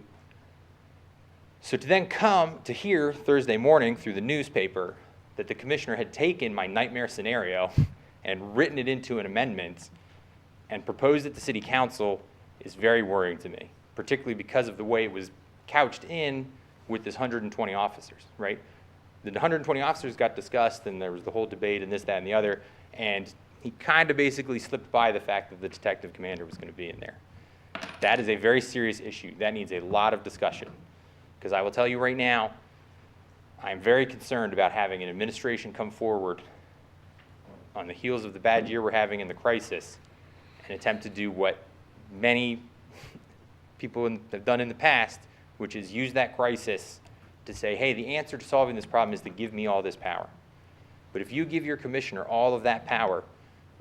So to then come to hear Thursday morning through the newspaper that the commissioner had taken my nightmare scenario and written it into an amendment and proposed it to City Council is very worrying to me, particularly because of the way it was couched in with this 120 officers, right? The 120 officers got discussed, and there was the whole debate and this, that, and the other, and he kind of basically slipped by the fact that the detective commander was going to be in there. That is a very serious issue. That needs a lot of discussion, because I will tell you right now, I'm very concerned about having an administration come forward on the heels of the bad year we're having in the crisis and attempt to do what many people have done in the past, which is use that crisis to say, hey, the answer to solving this problem is to give me all this power. But if you give your commissioner all of that power,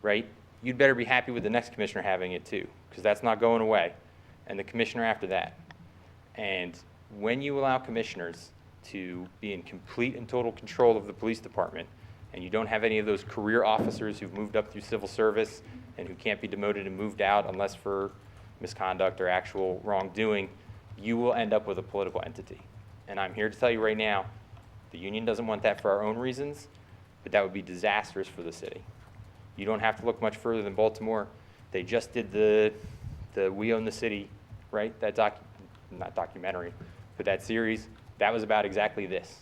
right, you'd better be happy with the next commissioner having it too, because that's not going away, and the commissioner after that. And when you allow commissioners to be in complete and total control of the police department, and you don't have any of those career officers who've moved up through civil service and who can't be demoted and moved out unless for misconduct or actual wrongdoing, you will end up with a political entity. And I'm here to tell you right now, the union doesn't want that for our own reasons, but that would be disastrous for the city. You don't have to look much further than Baltimore. They just did the We Own the City, right? That not documentary, but that series, that was about exactly this.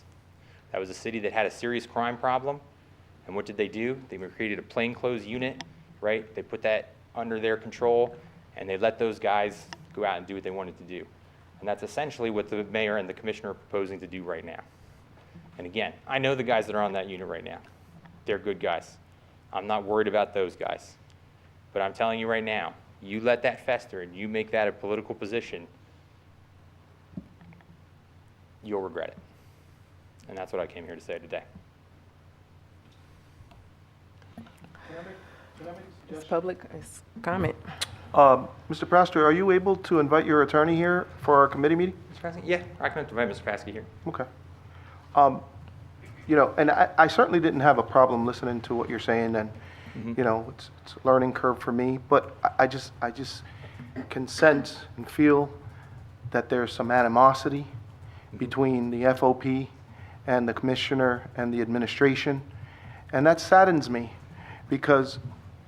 That was a city that had a serious crime problem, and what did they do? They created a plainclothes unit, right? They put that under their control, and they let those guys go out and do what they wanted to do. And that's essentially what the mayor and the commissioner are proposing to do right now. And again, I know the guys that are on that unit right now. They're good guys. I'm not worried about those guys. But I'm telling you right now, you let that fester and you make that a political position, you'll regret it. And that's what I came here to say today. It's public comment. Mr. Pastor, are you able to invite your attorney here for our committee meeting? Mr. Paskey? Yeah, I can invite Mr. Paskey here. Okay. You know, and I certainly didn't have a problem listening to what you're saying, and, you know, it's a learning curve for me, but I just can sense and feel that there's some animosity between the FOP and the commissioner and the administration, and that saddens me because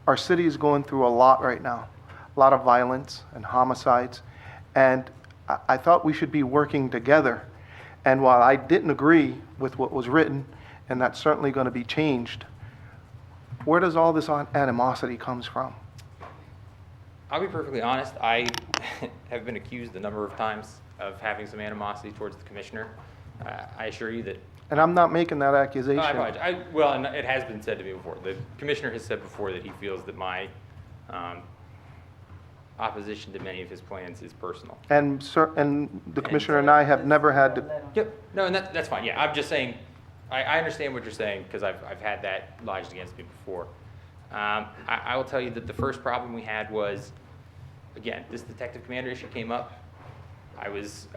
our city is going through a lot right now, a lot of violence and homicides, and I thought we should be working together. And while I didn't agree with what was written, and that's certainly going to be changed, where does all this animosity comes from? I'll be perfectly honest, I have been accused a number of times of having some animosity towards the commissioner. I assure you that... And I'm not making that accusation. No, I apologize. Well, and it has been said to me before. The commissioner has said before that he feels that my opposition to many of his plans is personal. And the commissioner and I have never had to... Yep. No, and that's fine. Yeah, I'm just saying, I understand what you're saying because I've had that lodged against me before. I will tell you that the first problem we had was, again, this detective commander issue came up. I was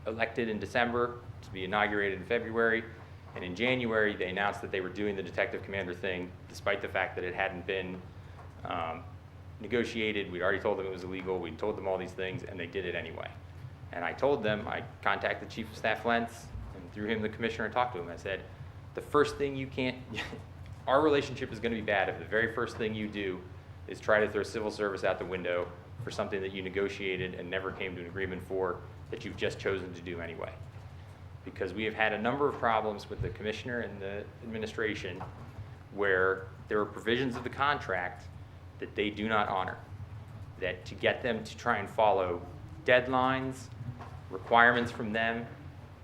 elected in December to be inaugurated in February, and in January they announced that they were doing the detective commander thing despite the fact that it hadn't been negotiated. We'd already told them it was illegal. We'd told them all these things, and they did it anyway. And I told them, I contacted Chief of Staff Lentz, and through him the commissioner, and talked to him. I said, the first thing you can't, our relationship is going to be bad if the very first thing you do is try to throw civil service out the window for something that you negotiated and never came to an agreement for that you've just chosen to do anyway. Because we have had a number of problems with the commissioner and the administration where there are provisions of the contract that they do not honor, that to get them to try and follow deadlines, requirements from them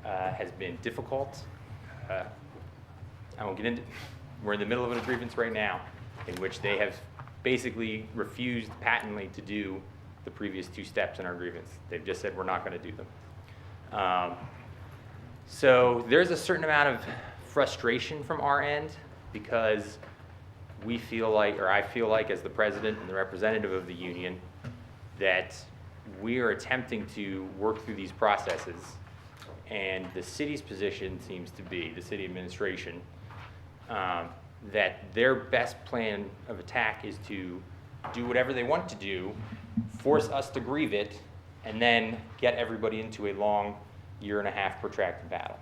has been difficult. I won't get into, we're in the middle of an grievance right now in which they have basically refused patently to do the previous two steps in our grievance. They've just said we're not going to do them. So there's a certain amount of frustration from our end because we feel like, or I feel like as the president and the representative of the union, that we are attempting to work through these processes, and the city's position seems to be, the city administration, that their best plan of attack is to do whatever they want to do, force us to grieve it, and then get everybody into a long year-and-a-half protracted battle,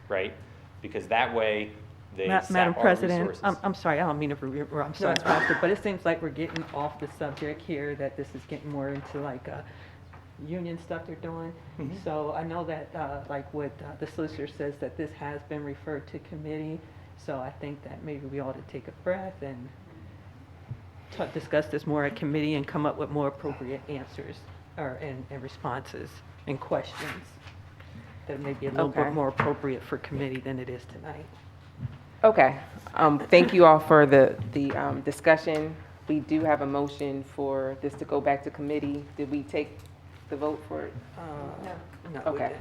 right? Because that way they Madam sap our President, resources. I'm sorry, I don't mean to I'm sorry, Pastor, but it seems like we're getting off the subject here, that this is getting more into like union stuff they're doing. So I know that like what the solicitor says, that this has been referred to committee. So I think that maybe we ought to take a breath and discuss this more at committee and come up with more appropriate answers and responses and questions that may be a little bit more appropriate for committee than it is tonight. Okay. Thank you all for the discussion. We do have a motion for this to go back to committee. Did we take the vote for it? No. Okay.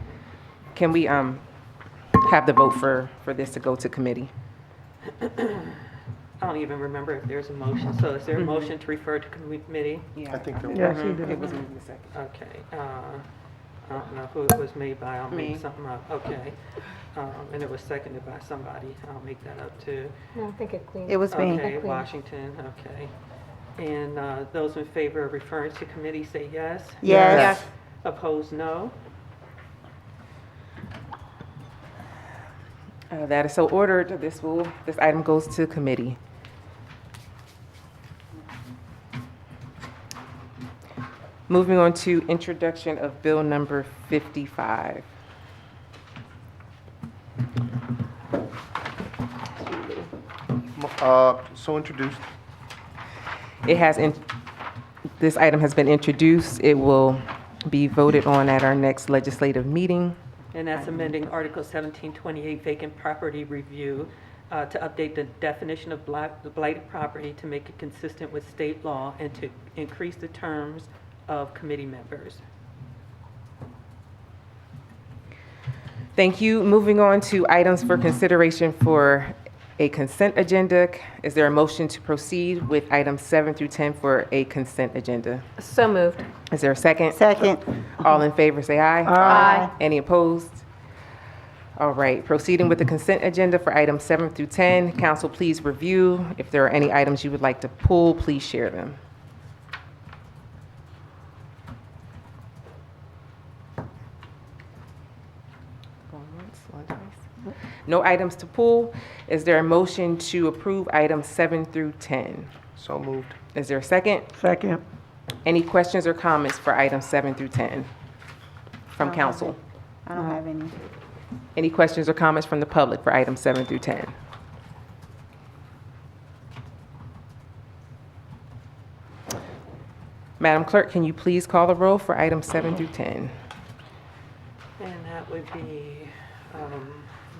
Can we have the vote for this to go to committee? I don't even remember if there's a motion. So is there a motion to refer to committee? Yeah. I think there was. Yes, you did. It was moved in a second. Okay. I don't know who it was made by. I'll Me. make something up. Okay. And it was seconded by somebody. I'll make that up too. I think it cleaned. It was me. Okay, Washington, okay. And those in favor of referring to committee say yes. Yes. Opposed, no. That is so ordered. This item goes to committee. Moving on to introduction of bill number 55. So introduced. This item has been introduced. It will be voted on at our next legislative meeting And that's amending Article 1728 vacant property review to update the definition of blighted property to make it consistent with state law and to increase the terms of committee members. Thank you. Moving on to items for consideration for a consent agenda. Is there a motion to proceed with items 7 through 10 for a consent agenda? So moved. Is there a second? Second. All in favor, say aye. Aye. Any opposed? All right, proceeding with the consent agenda for items 7 through 10. Council, please review. If there are any items you would like to pull, please share them. Going once, going twice. No items to pull. Is there a motion to approve items 7 through 10? So moved. Is there a second? Second. Any questions or comments for items 7 through 10 from council? I don't have any. Any questions or comments from the public for items 7 through 10? Madam Clerk, can you please call the roll for items 7 through 10? And that would be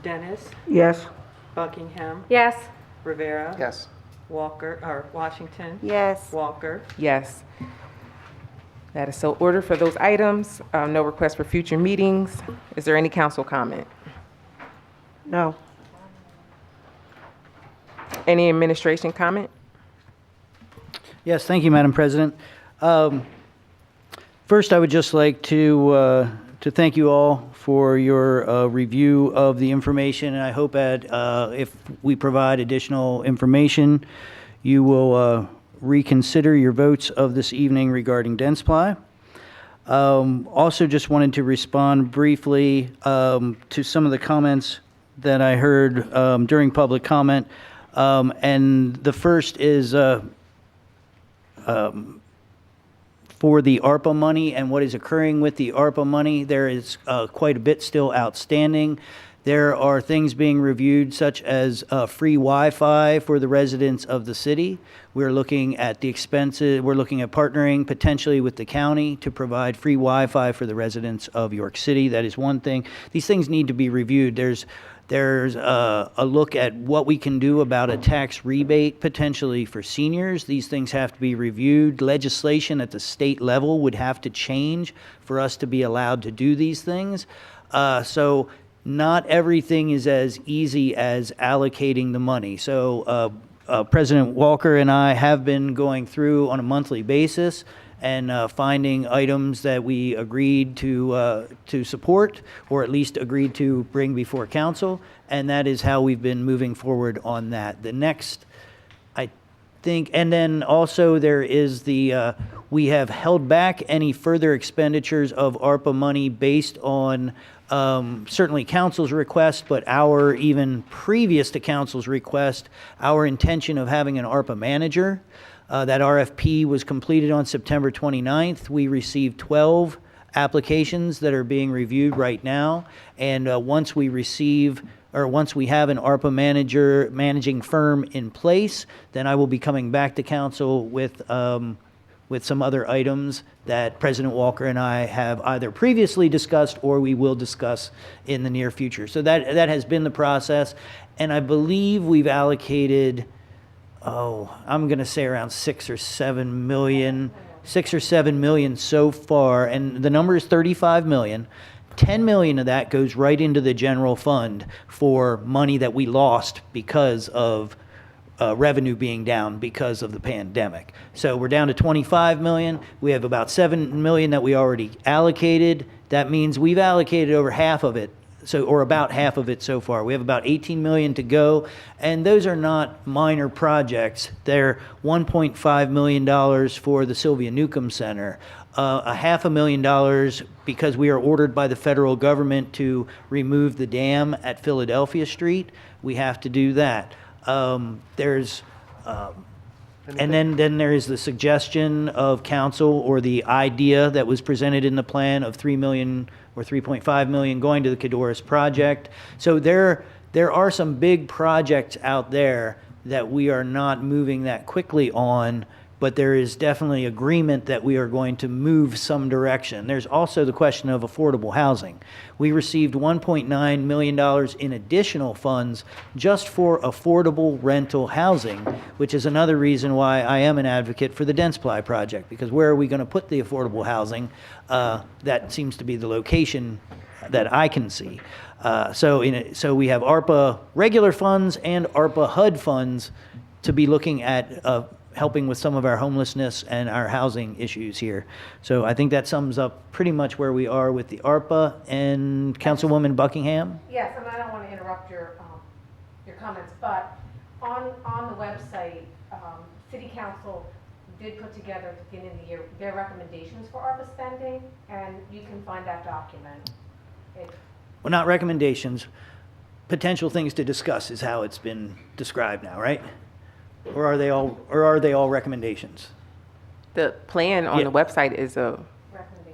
Dennis, Yes. Buckingham, Yes. Rivera, Yes. Walker, or Washington, Yes. Walker. Yes. That is so ordered for those items. No request for future meetings. Is there any council comment? No. Any administration comment? Yes, thank you, Madam President. First, I would just like to thank you all for your review of the information, and I hope that if we provide additional information, you will reconsider your votes of this evening regarding Densplai. Also, just wanted to respond briefly to some of the comments that I heard during public comment, and the first is for the ARPA money and what is occurring with the ARPA money. There is quite a bit still outstanding. There are things being reviewed such as free Wi-Fi for the residents of the city. We're looking at the expenses. We're looking at partnering potentially with the county to provide free Wi-Fi for the residents of York City. That is one thing. These things need to be reviewed. There's a look at what we can do about a tax rebate potentially for seniors. These things have to be reviewed. Legislation at the state level would have to change for us to be allowed to do these things. So not everything is as easy as allocating the money. So President Walker and I have been going through on a monthly basis and finding items that we agreed to support, or at least agreed to bring before council, and that is how we've been moving forward on that. The next, I think, and then also there is the, we have held back any further expenditures of ARPA money based on certainly council's request, but our, even previous to council's request, our intention of having an ARPA manager. That RFP was completed on September 29th. We received 12 applications that are being reviewed right now. And once we receive, or once we have an ARPA managing firm in place, then I will be coming back to council with some other items that President Walker and I have either previously discussed or we will discuss in the near future. So that has been the process. And I believe we've allocated, I'm going to say around 6 or 7 million so far, and the number is 35 million. 10 million of that goes right into the general fund for money that we lost because of revenue being down because of the pandemic. So we're down to 25 million. We have about 7 million that we already allocated. That means we've allocated over half of it. Or about half of it so far. We have about 18 million to go, and those are not minor projects. They're $1.5 million for the Sylvia Newcomb Center, $500,000 because we are ordered by the federal government to remove the dam at Philadelphia Street. We have to do that. And then there is the suggestion of council, or the idea that was presented in the plan of 3 million or 3.5 million going to the Cadorus project. So there are some big projects out there that we are not moving that quickly on, but there is definitely agreement that we are going to move some direction. There's also the question of affordable housing. We received $1.9 million in additional funds just for affordable rental housing, which is another reason why I am an advocate for the Denseply project, because where are we going to put the affordable housing? That seems to be the location that I can see. So we have ARPA regular funds and ARPA HUD funds to be looking at helping with some of our homelessness and our housing issues here. So I think that sums up pretty much where we are with the ARPA. And Councilwoman Buckingham? Yes, and I don't want to interrupt your comments, but on the website, City Council did put together at the beginning of the year their recommendations for ARPA spending, and you can find that document. Well, not recommendations, potential things to discuss is how it's been described now, right? Or are they all recommendations? The plan on Yeah. the website is a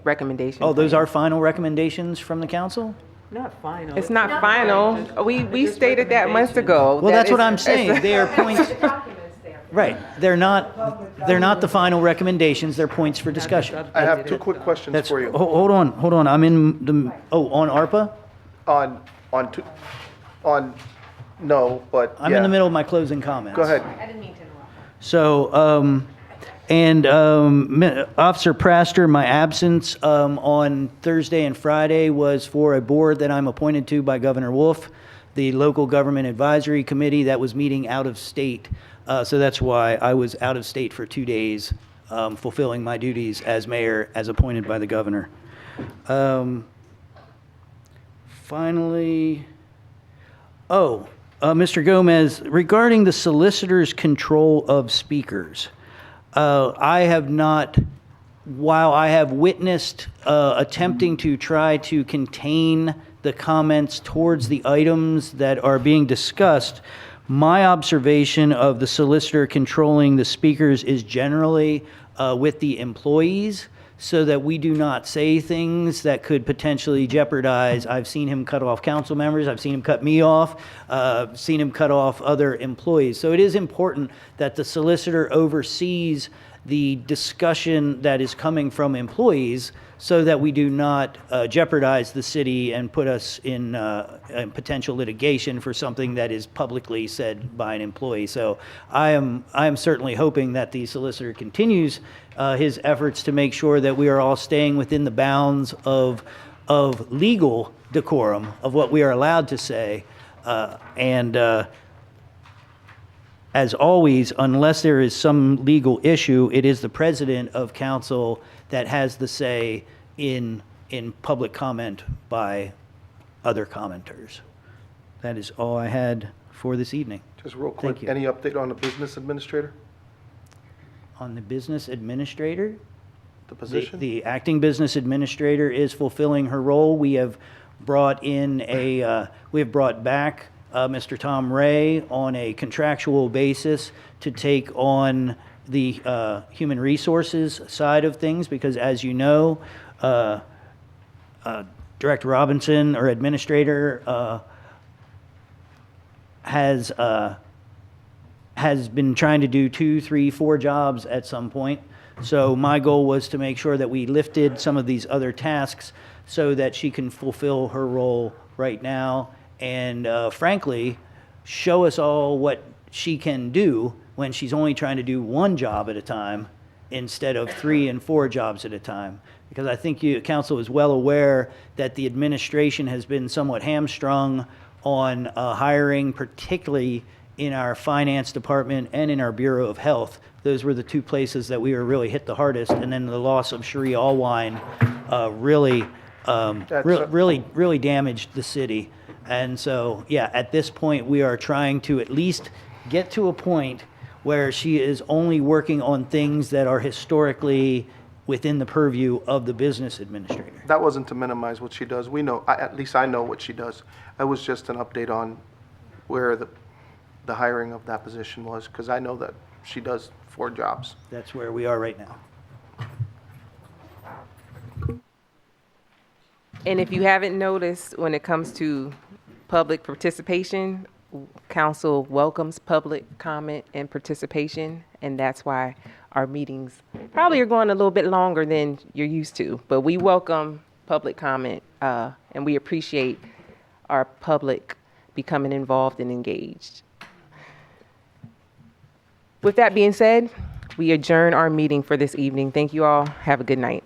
recommendation. Oh, those plan. are final recommendations from the council? Not final. It's not final. We stated that months ago. Well, that that's what it's- I'm saying. They are points, The documents there. right. They're not the final recommendations. They're points for discussion. I have two quick questions That's, for you. hold on. I'm in the, on ARPA? No, but I'm in the yeah. middle of my closing comments. Go ahead. I didn't mean to interrupt. So, Officer Praster, my absence on Thursday and Friday was for a board that I'm appointed to by Governor Wolf, the Local Government Advisory Committee that was meeting out of state. So that's why I was out of state for 2 days, fulfilling my duties as mayor as appointed by the governor. Finally, Mr. Gomez, regarding the solicitor's control of speakers, I have not, while I have witnessed attempting to try to contain the comments towards the items that are being discussed, my observation of the solicitor controlling the speakers is generally with the employees, so that we do not say things that could potentially jeopardize. I've seen him cut off council members. I've seen him cut me off. Seen him cut off other employees. So it is important that the solicitor oversees the discussion that is coming from employees, so that we do not jeopardize the city and put us in potential litigation for something that is publicly said by an employee. So I am certainly hoping that the solicitor continues his efforts to make sure that we are all staying within the bounds of legal decorum of what we are allowed to say. As always, unless there is some legal issue, it is the president of council that has the say in public comment by other commenters. That is all I had for this evening. Just real Thank quick, you. any update on the business administrator, On the business administrator, the position? the acting business administrator is fulfilling her role. We have brought back Mr. Tom Ray on a contractual basis to take on the human resources side of things, because as you know, Director Robinson, or administrator, has been trying to do 2, 3, 4 jobs at some point. So my goal was to make sure that we lifted some of these other tasks so that she can fulfill her role right now, and frankly, show us all what she can do when she's only trying to do 1 job at a time instead of 3 and 4 jobs at a time. Because I think council is well aware that the administration has been somewhat hamstrung on hiring, particularly in our finance department and in our Bureau of Health. Those were the 2 places that we were really hit the hardest, and then the loss of Cherie Allwine really damaged the city. And so, yeah, at this point, we are trying to at least get to a point where she is only working on things that are historically within the purview of the business administrator. That wasn't to minimize what she does. We know, at least I know what she does. That was just an update on where the hiring of that position was, because I know that she does 4 jobs. That's where we are right now. And if you haven't noticed, when it comes to public participation, council welcomes public comment and participation, and that's why our meetings probably are going a little bit longer than you're used to. But we welcome public comment, and we appreciate our public becoming involved and engaged. With that being said, we adjourn our meeting for this evening. Thank you all. Have a good night.